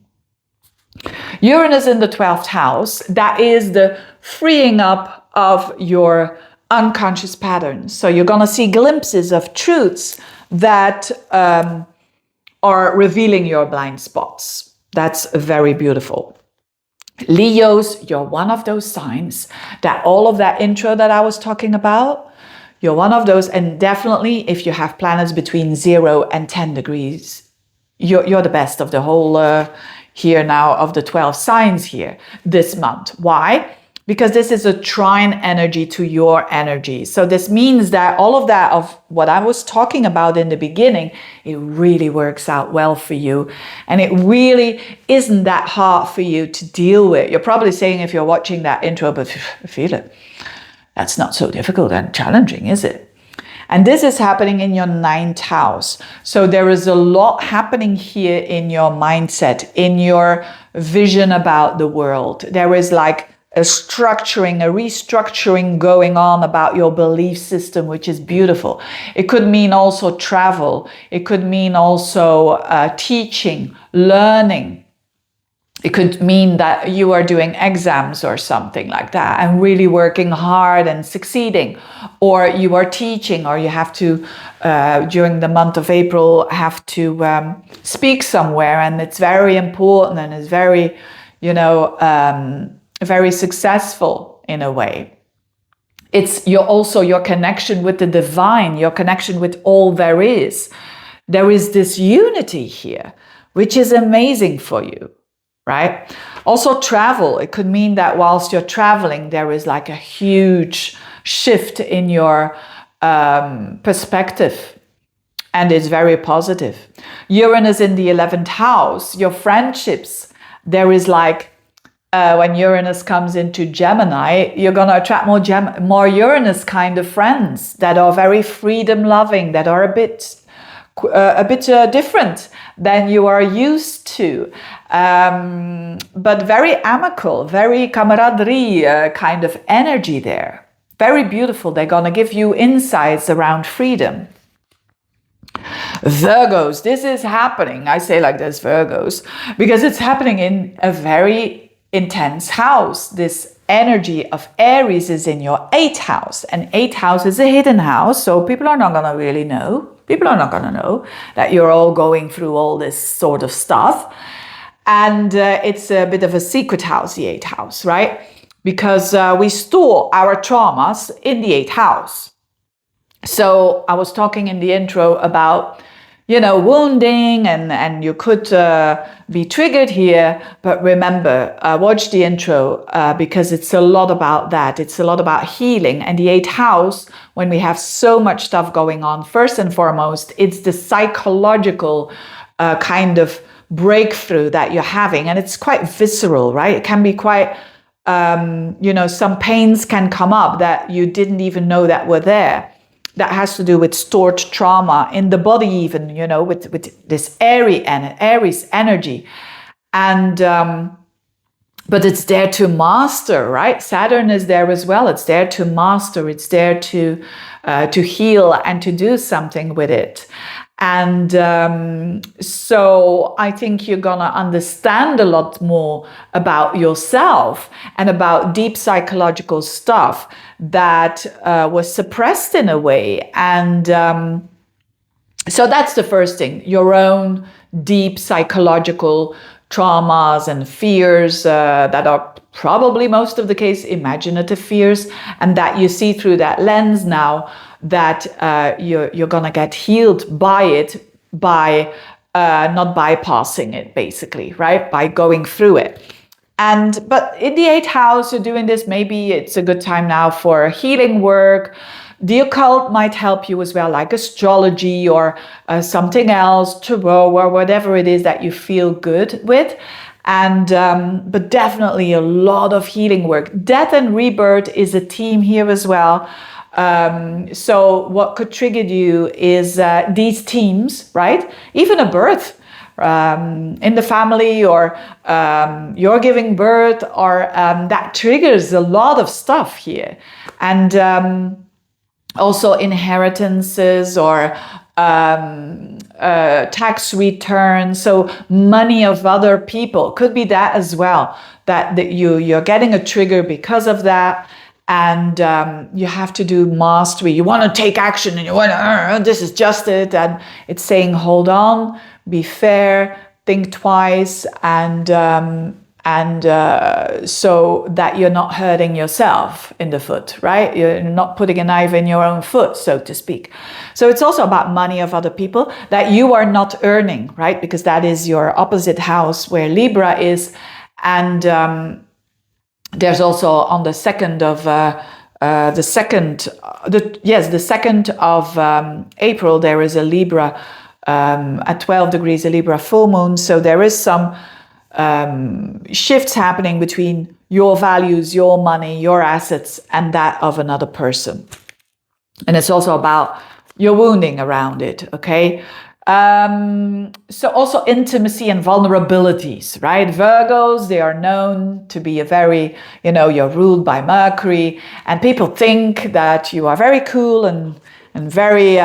Uranus in the 12th house, that is the freeing up of your unconscious patterns. So you're going to see glimpses of truths that are revealing your blind spots. That's very beautiful. Leos, you're one of those signs that all of that intro that I was talking about, you're one of those. And definitely if you have planets between 0 and 10 degrees, you're the best of the whole here now of the 12 signs here this month. Why? Because this is a trine energy to your energy. So this means that all of that of what I was talking about in the beginning, it really works out well for you. And it really isn't that hard for you to deal with. You're probably saying if you're watching that intro, but Veerle, that's not so difficult and challenging, is it? And this is happening in your 9th house. So there is a lot happening here in your mindset, in your vision about the world. There is like a structuring, a restructuring going on about your belief system, which is beautiful. It could mean also travel. It could mean also teaching, learning. It could mean that you are doing exams or something like that and really working hard and succeeding. Or you are teaching, or you have to, during the month of April, have to speak somewhere. And it's very important and it's very, very successful in a way. It's your connection with the divine, your connection with all there is. There is this unity here, which is amazing for you. Right? Also travel. It could mean that whilst you're traveling, there is like a huge shift in your perspective. And it's very positive. Uranus in the 11th house, your friendships. There is like, when Uranus comes into Gemini, you're going to attract more Uranus kind of friends that are very freedom loving, that are a bit different than you are used to, but very amicable, very camaraderie kind of energy there. Very beautiful. They're going to give you insights around freedom. Virgos, this is happening. I say like this, Virgos, because it's happening in a very intense house. This energy of Aries is in your 8th house, and 8th house is a hidden house, so people are not going to really know. People are not going to know that you're all going through all this sort of stuff. And it's a bit of a secret house, the 8th house, right? Because we store our traumas in the 8th house. So I was talking in the intro about, wounding and you could be triggered here. But remember, watch the intro because it's a lot about that. It's a lot about healing. And the 8th house, when we have so much stuff going on, first and foremost, it's the psychological kind of breakthrough that you're having. And it's quite visceral, right? It can be quite, some pains can come up that you didn't even know that were there. That has to do with stored trauma in the body even, with this Aries energy. And, but it's there to master, right? Saturn is there as well. It's there to master. It's there to heal and to do something with it. And so I think you're going to understand a lot more about yourself and about deep psychological stuff that was suppressed in a way. And so that's the first thing, your own deep psychological traumas and fears that are probably most of the case imaginative fears, and that you see through that lens now, that you're gonna get healed by it by not bypassing it, basically, right? By going through it. But in the 8th house, you're doing this, maybe it's a good time now for healing work. The occult might help you as well, like astrology or something else, tarot or whatever it is that you feel good with. And but definitely a lot of healing work. Death and rebirth is a theme here as well. So what could trigger you is these themes, right? Even a birth in the family, or you're giving birth, or that triggers a lot of stuff here. And also inheritances or tax returns, so money of other people could be that as well, that you're getting a trigger because of that. And you have to do mastery. You want to take action and you want to, this is just it. And it's saying, hold on, be fair, think twice, and so that you're not hurting yourself in the foot, right? You're not putting a knife in your own foot, so to speak. So it's also about money of other people that you are not earning, right? Because that is your opposite house where Libra is. And there's also on the 2nd of April, there is a Libra at 12 degrees, a Libra full moon. So there is some shifts happening between your values, your money, your assets, and that of another person. And it's also about you're wounding around it, okay? So also intimacy and vulnerabilities, right? Virgos, they are known to be a very, you're ruled by Mercury, and people think that you are very cool and very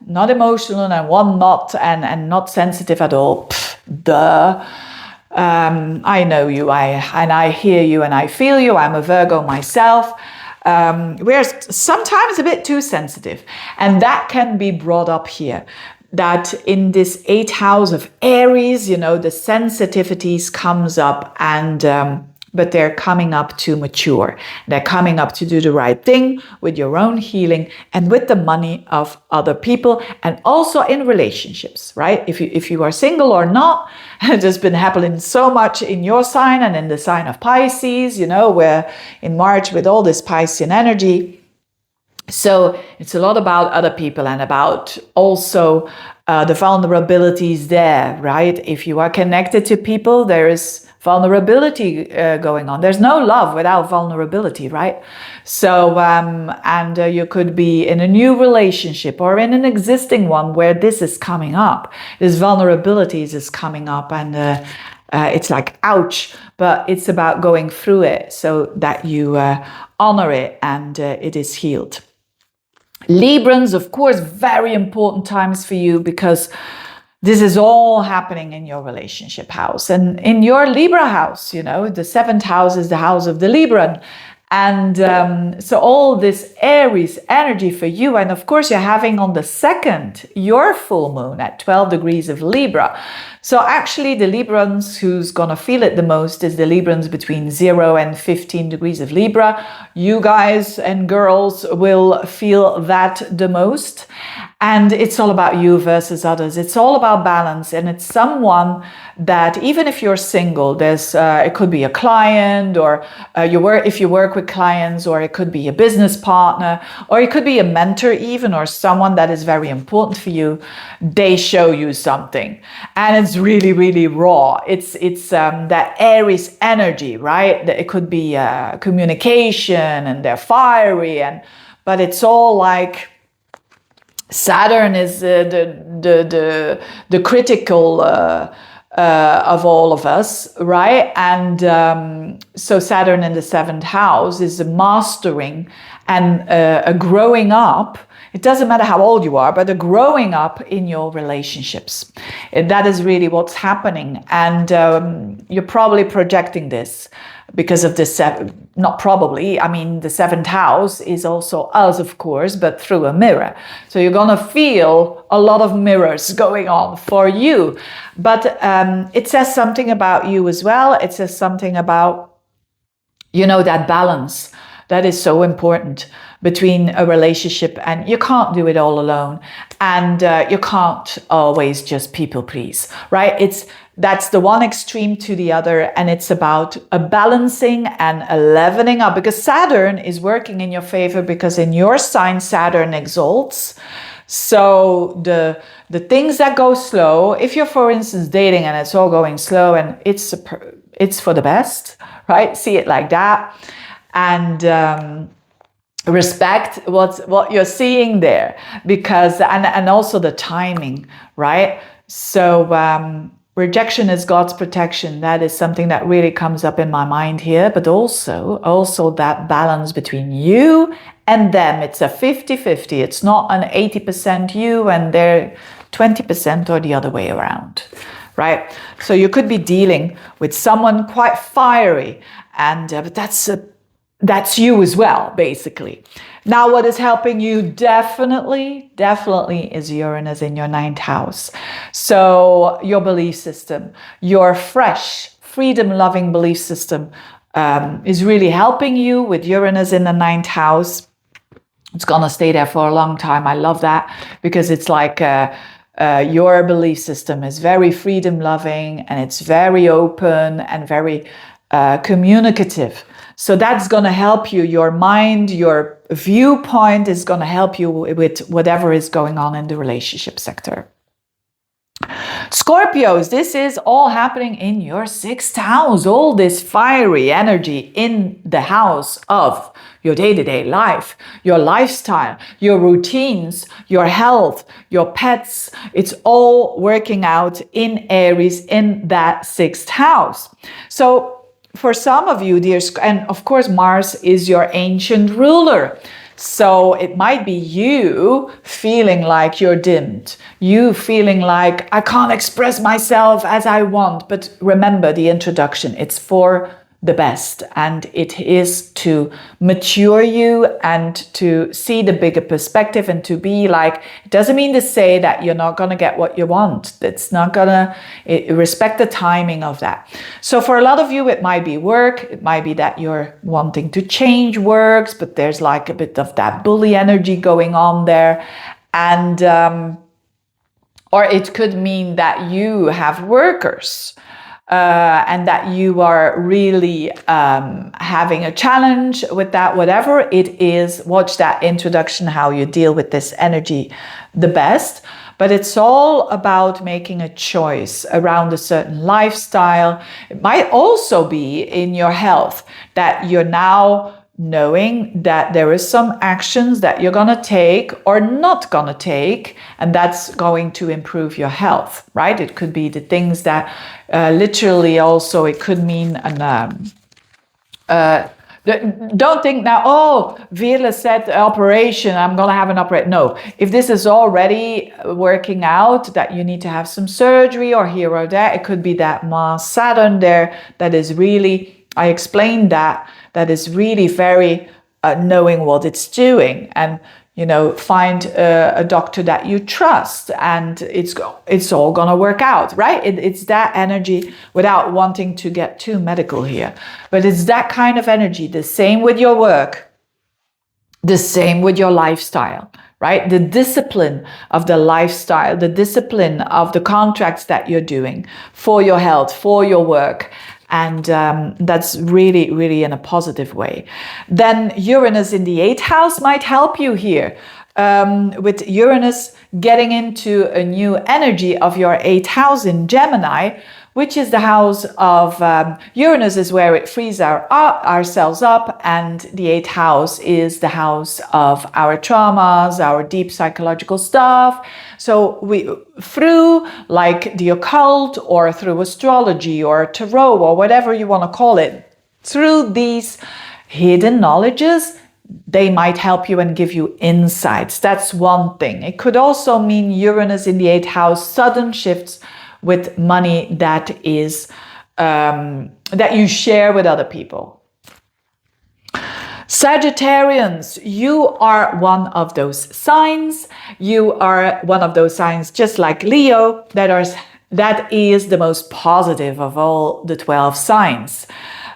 not emotional and not and not sensitive at all. Pff, duh. I know you, I hear you and I feel you. I'm a Virgo myself. We're sometimes a bit too sensitive, and that can be brought up here. That in this 8th house of Aries, the sensitivities comes up, and but they're coming up to mature. They're coming up to do the right thing with your own healing and with the money of other people, and also in relationships, right? If you are single or not, it has been happening so much in your sign and in the sign of Pisces, where in March with all this Piscean energy. So it's a lot about other people and about also the vulnerabilities there, right? If you are connected to people, there is vulnerability going on. There's no love without vulnerability, right? So, and you could be in a new relationship or in an existing one where this is coming up. This vulnerabilities is coming up, and it's like, ouch, but it's about going through it so that you honor it and it is healed. Librans, of course, very important times for you because this is all happening in your relationship house. And in your Libra house, the 7th house is the house of the Libran. And so all this Aries energy for you, and of course you're having on the 2nd your full moon at 12 degrees of Libra. So actually the Librans who's gonna feel it the most is the Librans between 0 and 15 degrees of Libra. You guys and girls will feel that the most. And it's all about you versus others. It's all about balance, and it's someone that even if you're single, there's it could be a client, or if you work with clients, or it could be a business partner, or it could be a mentor even, or someone that is very important for you. They show you something, and it's really, really raw. It's that Aries energy, right? It could be communication, and they're fiery, but it's all like Saturn is the critical of all of us, right? And so Saturn in the 7th house is a mastering and a growing up. It doesn't matter how old you are, but a growing up in your relationships. That is really what's happening. And you're probably projecting this because of this, not probably, I mean, the 7th house is also us, of course, but through a mirror. So you're going to feel a lot of mirrors going on for you. But it says something about you as well. It says something about, that balance that is so important between a relationship, and you can't do it all alone, and you can't always just people please, right? That's the one extreme to the other, and it's about a balancing and a leveling up, because Saturn is working in your favor, because in your sign Saturn exalts. So the things that go slow, if you're for instance dating and it's all going slow, and it's for the best, right? See it like that, and respect what you're seeing there, because and also the timing, right? So rejection is God's protection. That is something that really comes up in my mind here, but also that balance between you and them. It's a 50-50. It's not an 80% you and they're 20% or the other way around, right? So you could be dealing with someone quite fiery, and but that's you as well, basically. Now, what is helping you definitely is Uranus in your 9th house. So your belief system, your fresh, freedom-loving belief system is really helping you with Uranus in the 9th house. It's going to stay there for a long time. I love that, because it's like your belief system is very freedom-loving, and it's very open and very communicative. So that's going to help you. Your mind, your viewpoint is going to help you with whatever is going on in the relationship sector. Scorpios, this is all happening in your sixth house. All this fiery energy in the house of your day-to-day life, your lifestyle, your routines, your health, your pets. It's all working out in Aries in that sixth house. So for some of you, dear, and of course Mars is your ancient ruler. So it might be you feeling like you're dimmed, you feeling like I can't express myself as I want. But remember the introduction, it's for the best, and it is to mature you and to see the bigger perspective, and to be like, it doesn't mean to say that you're not going to get what you want. It's not gonna, respect the timing of that. So for a lot of you, it might be work. It might be that you're wanting to change works, but there's like a bit of that bully energy going on there. And, or it could mean that you have workers, and that you are really having a challenge with that. Whatever it is, watch that introduction, how you deal with this energy the best. But it's all about making a choice around a certain lifestyle. It might also be in your health that you're now knowing that there is some actions that you're going to take or not going to take, and that's going to improve your health, right? It could be the things that literally also, it could mean an don't think now, oh, Veerle said operation, I'm going to have an operation. No, if this is already working out that you need to have some surgery or here or there, it could be that Mars Saturn there that is really, I explained that is really very knowing what it's doing. And find a doctor that you trust, and it's all gonna work out, right? It's that energy, without wanting to get too medical here, but it's that kind of energy. The same with your work, the same with your lifestyle, right? The discipline of the lifestyle, the discipline of the contracts that you're doing for your health, for your work. And that's really, really in a positive way. Then Uranus in the 8th house might help you here. With Uranus getting into a new energy of your 8th house in Gemini, which is the house of Uranus is where it frees ourselves up, and the 8th house is the house of our traumas, our deep psychological stuff. So we, through like the occult or through astrology or tarot or whatever you want to call it, through these hidden knowledges, they might help you and give you insights. That's one thing. It could also mean Uranus in the 8th house, sudden shifts with money that is that you share with other people. Sagittarians, you are one of those signs. You are one of those signs, just like Leo, that is the most positive of all the 12 signs.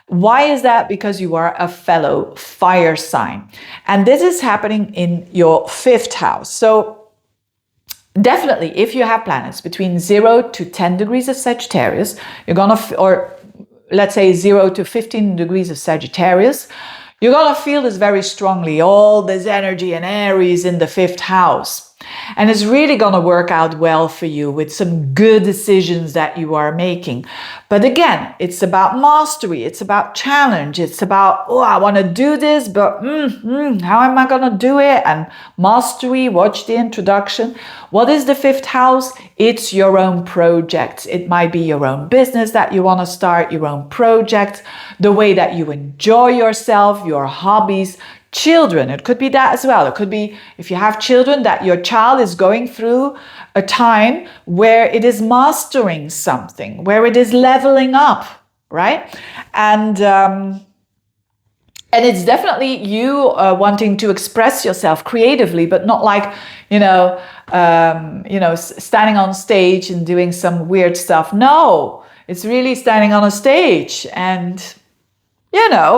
Why is that? Because you are a fellow fire sign. And this is happening in your 5th house. So definitely, if you have planets between 0 to 10 degrees of Sagittarius, you're gonna, or let's say 0 to 15 degrees of Sagittarius, you're gonna feel this very strongly, all this energy in Aries in the 5th house. And it's really gonna work out well for you with some good decisions that you are making. But again, it's about mastery, it's about challenge, it's about, oh, I wanna do this, but how am I gonna do it? And mastery, watch the introduction. What is the 5th house? It's your own projects. It might be your own business that you wanna start, your own project, the way that you enjoy yourself, your hobbies. Children, it could be that as well. It could be, if you have children, that your child is going through a time where it is mastering something, where it is leveling up, right? And it's definitely you wanting to express yourself creatively, but not like, standing on stage and doing some weird stuff. No, it's really standing on a stage and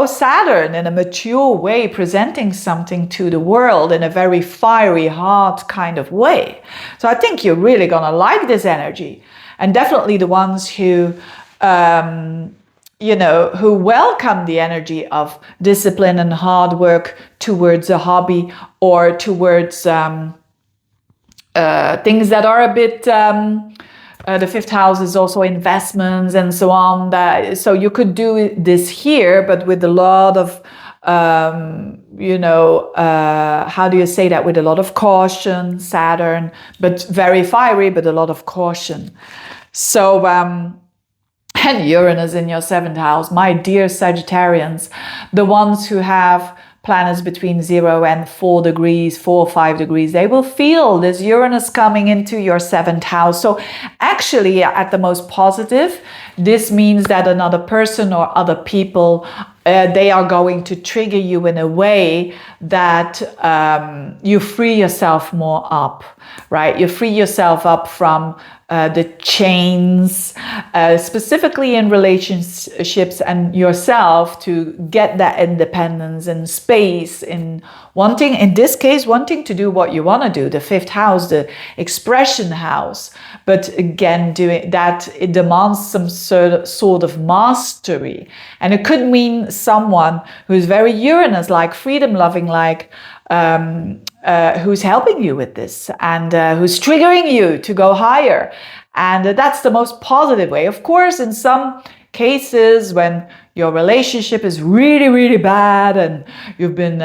Saturn in a mature way, presenting something to the world in a very fiery, hard kind of way. So I think you're really going to like this energy. And definitely the ones who, who welcome the energy of discipline and hard work towards a hobby or towards things that are a bit The fifth house is also investments and so on. So you could do this here, but with a lot of, how do you say that? With a lot of caution, Saturn, but very fiery, but a lot of caution. So, and Uranus in your seventh house, my dear Sagittarians, the ones who have planets between 0 and 4 degrees, 4 or 5 degrees, they will feel this Uranus coming into your seventh house. So actually, at the most positive, this means that another person or other people, they are going to trigger you in a way that you free yourself more up, right? You free yourself up from the chains, specifically in relationships and yourself, to get that independence and space in wanting, in this case, wanting to do what you want to do. The fifth house, the expression house. But again, doing that, it demands some sort of mastery. And it could mean someone who's very Uranus, like freedom loving, like who's helping you with this, and who's triggering you to go higher. And that's the most positive way. Of course, in some cases, when your relationship is really, really bad and you've been,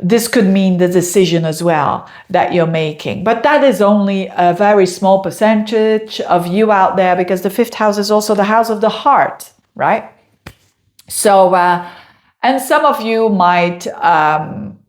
this could mean the decision as well that you're making. But that is only a very small percentage of you out there, because the fifth house is also the house of the heart, right? So, and some of you might,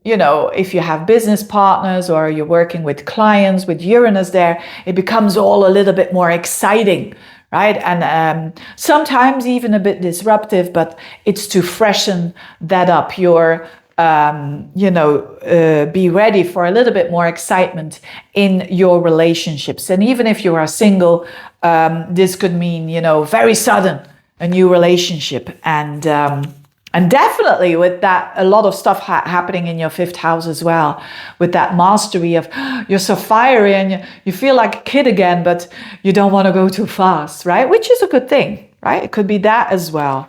if you have business partners or you're working with clients with Uranus there, it becomes all a little bit more exciting, right? And sometimes even a bit disruptive, but it's to freshen that up. You're, be ready for a little bit more excitement in your relationships. And even if you are single, this could mean, very sudden, a new relationship. And definitely with that, a lot of stuff happening in your fifth house as well, with that mastery of you're so fiery and you feel like a kid again, but you don't want to go too fast, right? Which is a good thing, right? It could be that as well.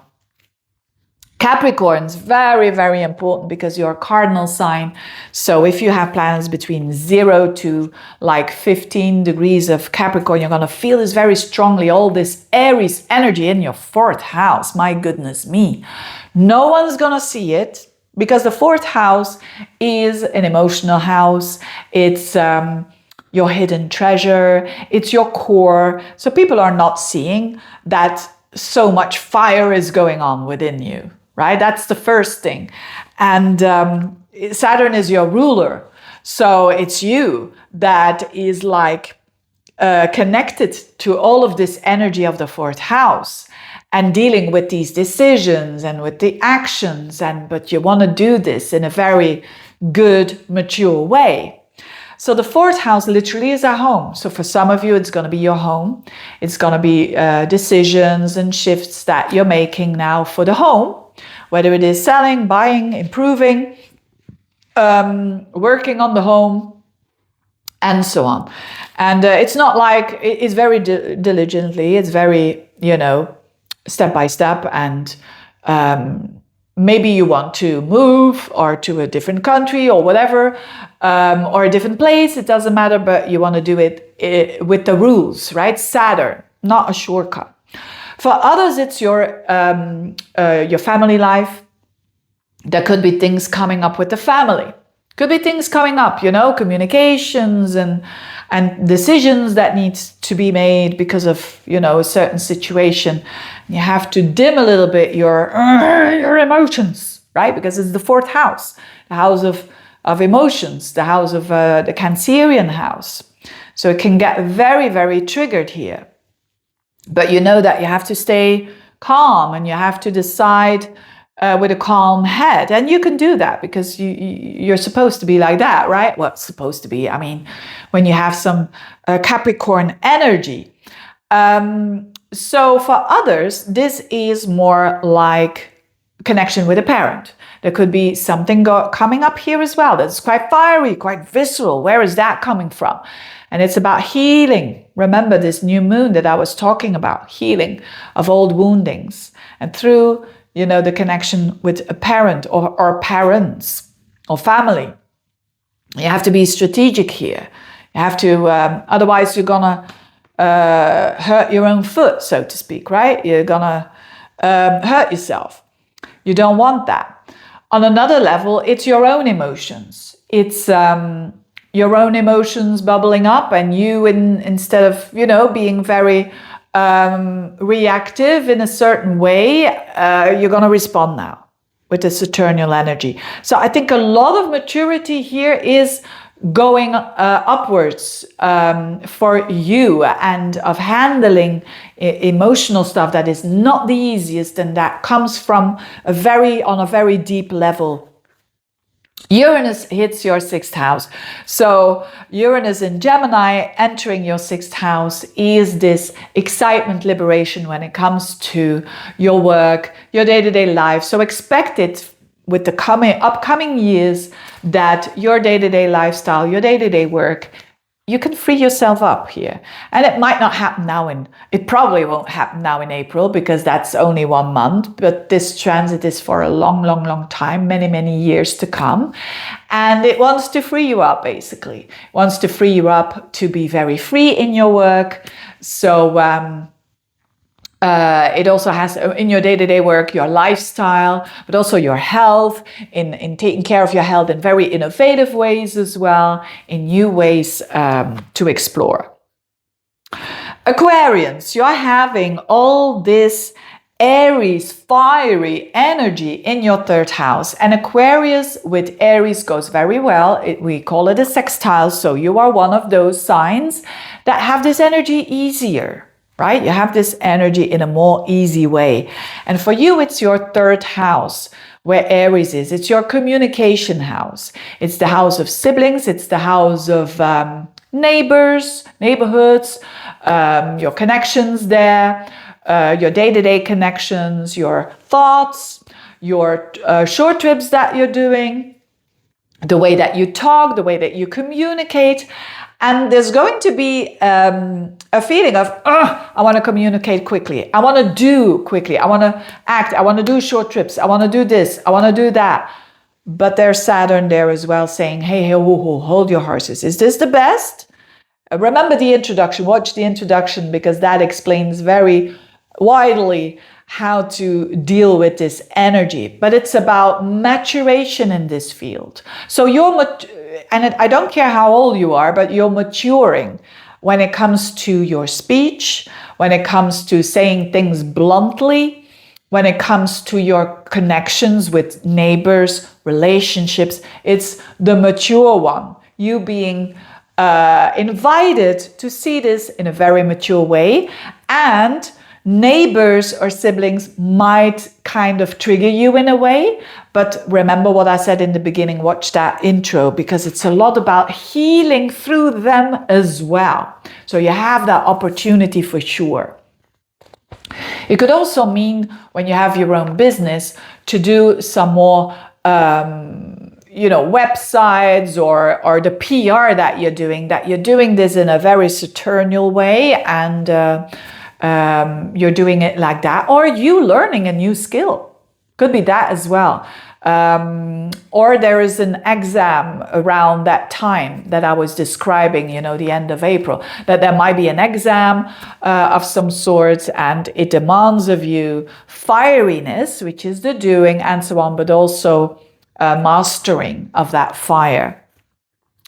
Capricorn's very, very important because you're a cardinal sign. So if you have planets between 0 to like 15 degrees of Capricorn, you're going to feel this very strongly, all this Aries energy in your fourth house. My goodness me. No one's going to see it because the fourth house is an emotional house. It's your hidden treasure. It's your core. So people are not seeing that so much fire is going on within you. Right? That's the first thing. And Saturn is your ruler. So it's you that is like connected to all of this energy of the fourth house and dealing with these decisions and with the actions. But you want to do this in a very good, mature way. So the fourth house literally is a home. So for some of you, it's going to be your home. It's going to be decisions and shifts that you're making now for the home. Whether it is selling, buying, improving, working on the home, and so on. And it's not like, it's very diligently, it's very, step by step. And maybe you want to move or to a different country or whatever, or a different place, it doesn't matter, but you want to do it with the rules, right? Saturn, not a shortcut. For others, it's your family life. There could be things coming up with the family. Could be things coming up, communications and decisions that need to be made because of, a certain situation. You have to dim a little bit your emotions, right? Because it's the fourth house, the house of emotions, the house of the Cancerian house. So it can get very, very triggered here. But you know that you have to stay calm and you have to decide with a calm head. And you can do that because you're supposed to be like that, right? Well, supposed to be. I mean, when you have some Capricorn energy. So for others, this is more like connection with a parent. There could be something coming up here as well that's quite fiery, quite visceral. Where is that coming from? And it's about healing. Remember this new moon that I was talking about, healing of old woundings. And through, the connection with a parent or parents or family. You have to be strategic here. You have to, otherwise you're gonna hurt your own foot, so to speak, right? You're gonna hurt yourself. You don't want that. On another level, it's your own emotions. It's your own emotions bubbling up, and you, instead of, being very reactive in a certain way, you're going to respond now with the Saturnal energy. So I think a lot of maturity here is going upwards for you, and of handling emotional stuff that is not the easiest, and that comes from on a very deep level. Uranus hits your 6th house. So Uranus in Gemini entering your 6th house is this excitement, liberation when it comes to your work, your day-to-day life. So expect it with the upcoming years that your day-to-day lifestyle, your day-to-day work, you can free yourself up here. And it might not happen now it probably won't happen now in April, because that's only 1 month, but this transit is for a long, long, long time, many, many years to come. And it wants to free you up, basically. It wants to free you up to be very free in your work. So, it also has in your day-to-day work, your lifestyle, but also your health, in taking care of your health in very innovative ways as well, in new ways to explore. Aquarians, you're having all this Aries, fiery energy in your 3rd house. And Aquarius with Aries goes very well. We call it a sextile. So you are one of those signs that have this energy easier. Right? You have this energy in a more easy way. And for you, it's your 3rd house where Aries is. It's your communication house. It's the house of siblings. It's the house of neighbors, neighborhoods, your connections there, your day-to-day connections, your thoughts, your short trips that you're doing, the way that you talk, the way that you communicate. And there's going to be a feeling of, I want to communicate quickly. I want to do quickly. I want to act. I want to do short trips. I want to do this. I want to do that. But there's Saturn there as well saying, hey, hold your horses. Is this the best? Remember the introduction. Watch the introduction, because that explains very widely how to deal with this energy. But it's about maturation in this field. So I don't care how old you are, but you're maturing when it comes to your speech, when it comes to saying things bluntly, when it comes to your connections with neighbors, relationships. It's the mature one. You being invited to see this in a very mature way. And neighbors or siblings might kind of trigger you in a way, but remember what I said in the beginning, watch that intro, because it's a lot about healing through them as well. So you have that opportunity for sure. It could also mean, when you have your own business, to do some more websites or the PR that you're doing this in a very Saturnal way, and you're doing it like that, or you learning a new skill. Could be that as well. Or there is an exam around that time that I was describing, the end of April, that there might be an exam of some sort, and it demands of you fieriness, which is the doing and so on, but also mastering of that fire.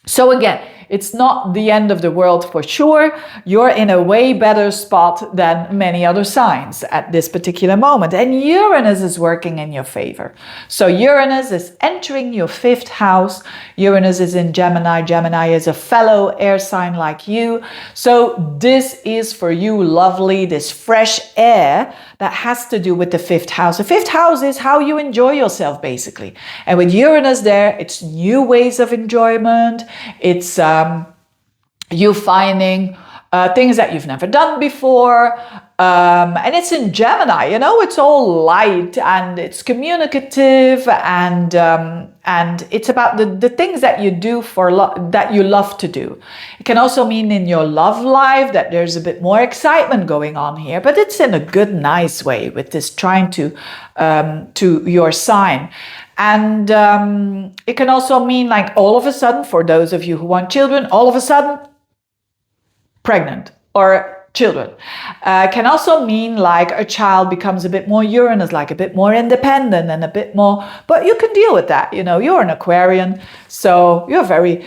So again, it's not the end of the world for sure. You're in a way better spot than many other signs at this particular moment. And Uranus is working in your favor. So Uranus is entering your 5th house. Uranus is in Gemini. Gemini is a fellow air sign like you. So this is for you lovely, this fresh air that has to do with the 5th house. The 5th house is how you enjoy yourself, basically. And with Uranus there, it's new ways of enjoyment. It's you finding things that you've never done before. And it's in Gemini, it's all light and it's communicative, and it's about the things that you do that you love to do. It can also mean in your love life that there's a bit more excitement going on here, but it's in a good, nice way with this trine to your sign. And it can also mean, like, all of a sudden, for those of you who want children, all of a sudden pregnant, or children. Can also mean like a child becomes a bit more Uranus, like a bit more independent and a bit more, but you can deal with that. You know, you're an Aquarian, so you're very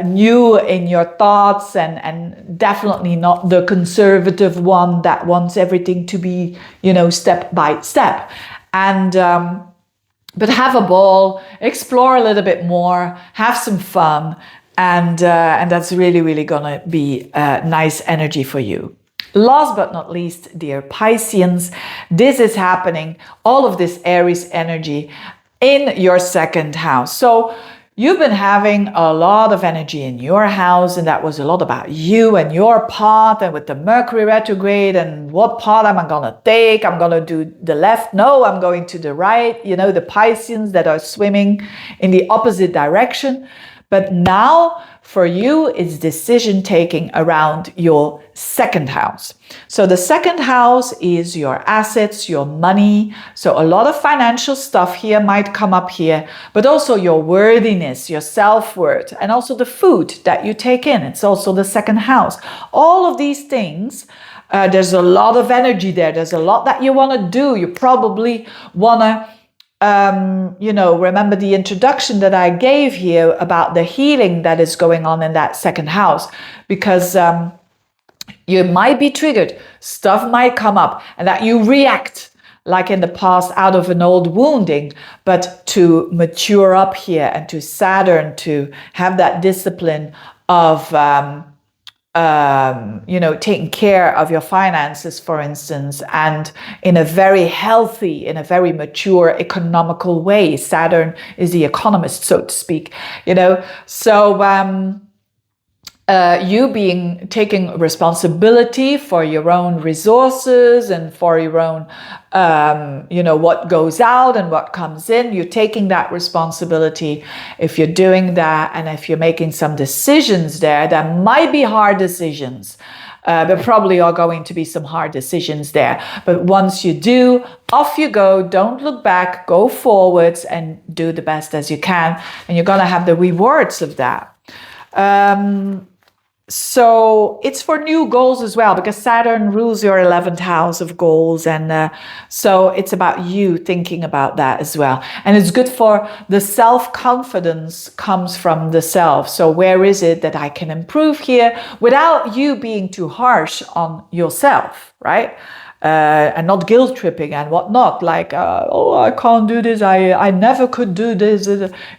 new in your thoughts and definitely not the conservative one that wants everything to be, you know, step by step. And but have a ball, explore a little bit more, have some fun, and that's really, really gonna be nice energy for you. Last but not least, dear Pisceans, this is happening, all of this Aries energy in your second house. So you've been having a lot of energy in your house, and that was a lot about you and your path, and with the Mercury retrograde and what path am I gonna take? I'm gonna do the left, no, I'm going to the right, you know, the Pisceans that are swimming in the opposite direction. But now for you, it's decision taking around your second house. So the second house is your assets, your money. So a lot of financial stuff here might come up here, but also your worthiness, your self-worth, and also the food that you take in. It's also the second house. All of these things, there's a lot of energy there. There's a lot that you want to do. You probably want to you know, remember the introduction that I gave here about the healing that is going on in that second house, because you might be triggered, stuff might come up, and that you react like in the past out of an old wounding, but to mature up here and to Saturn, to have that discipline of you know, taking care of your finances, for instance, and in a very healthy, in a very mature, economical way. Saturn is the economist, so to speak, you know. So you taking responsibility for your own resources and for your own, you know, what goes out and what comes in. You're taking that responsibility. If you're doing that, and if you're making some decisions there, that might be hard decisions. There probably are going to be some hard decisions there. But once you do, off you go. Don't look back. Go forwards and do the best as you can. And you're going to have the rewards of that. So it's for new goals as well, because Saturn rules your 11th house of goals. And so it's about you thinking about that as well. And it's good for the self-confidence comes from the self. So where is it that I can improve here without you being too harsh on yourself, right? And not guilt tripping and whatnot, like, oh, I can't do this. I never could do this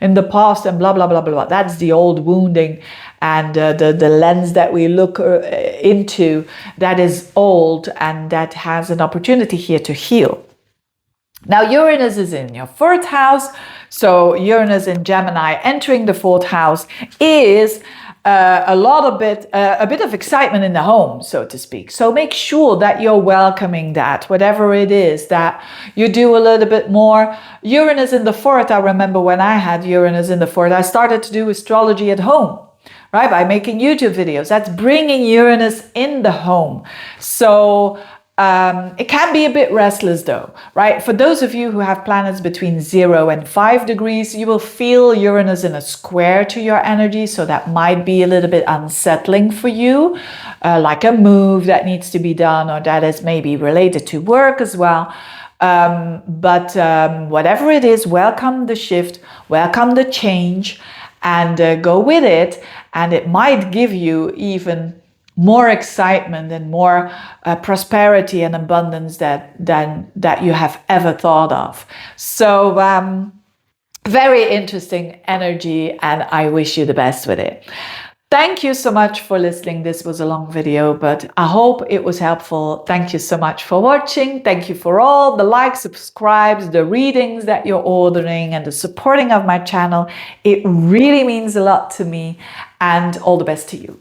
in the past and blah, blah, blah, blah, blah. That's the old wounding. And the lens that we look into, that is old and that has an opportunity here to heal. Now, Uranus is in your 4th house. So Uranus in Gemini entering the 4th house is a bit of excitement in the home, so to speak. So make sure that you're welcoming that, whatever it is, that you do a little bit more. Uranus in the 4th, I remember when I had Uranus in the 4th, I started to do astrology at home, right? By making YouTube videos. That's bringing Uranus in the home. So it can be a bit restless though, right? For those of you who have planets between 0 and 5 degrees, you will feel Uranus in a square to your energy. So that might be a little bit unsettling for you, like a move that needs to be done, or that is maybe related to work as well. But whatever it is, welcome the shift, welcome the change, and go with it. And it might give you even more excitement and more prosperity and abundance than you have ever thought of. So very interesting energy, and I wish you the best with it. Thank you so much for listening. This was a long video, but I hope it was helpful. Thank you so much for watching. Thank you for all the likes, subscribes, the readings that you're ordering, and the supporting of my channel. It really means a lot to me, and all the best to you.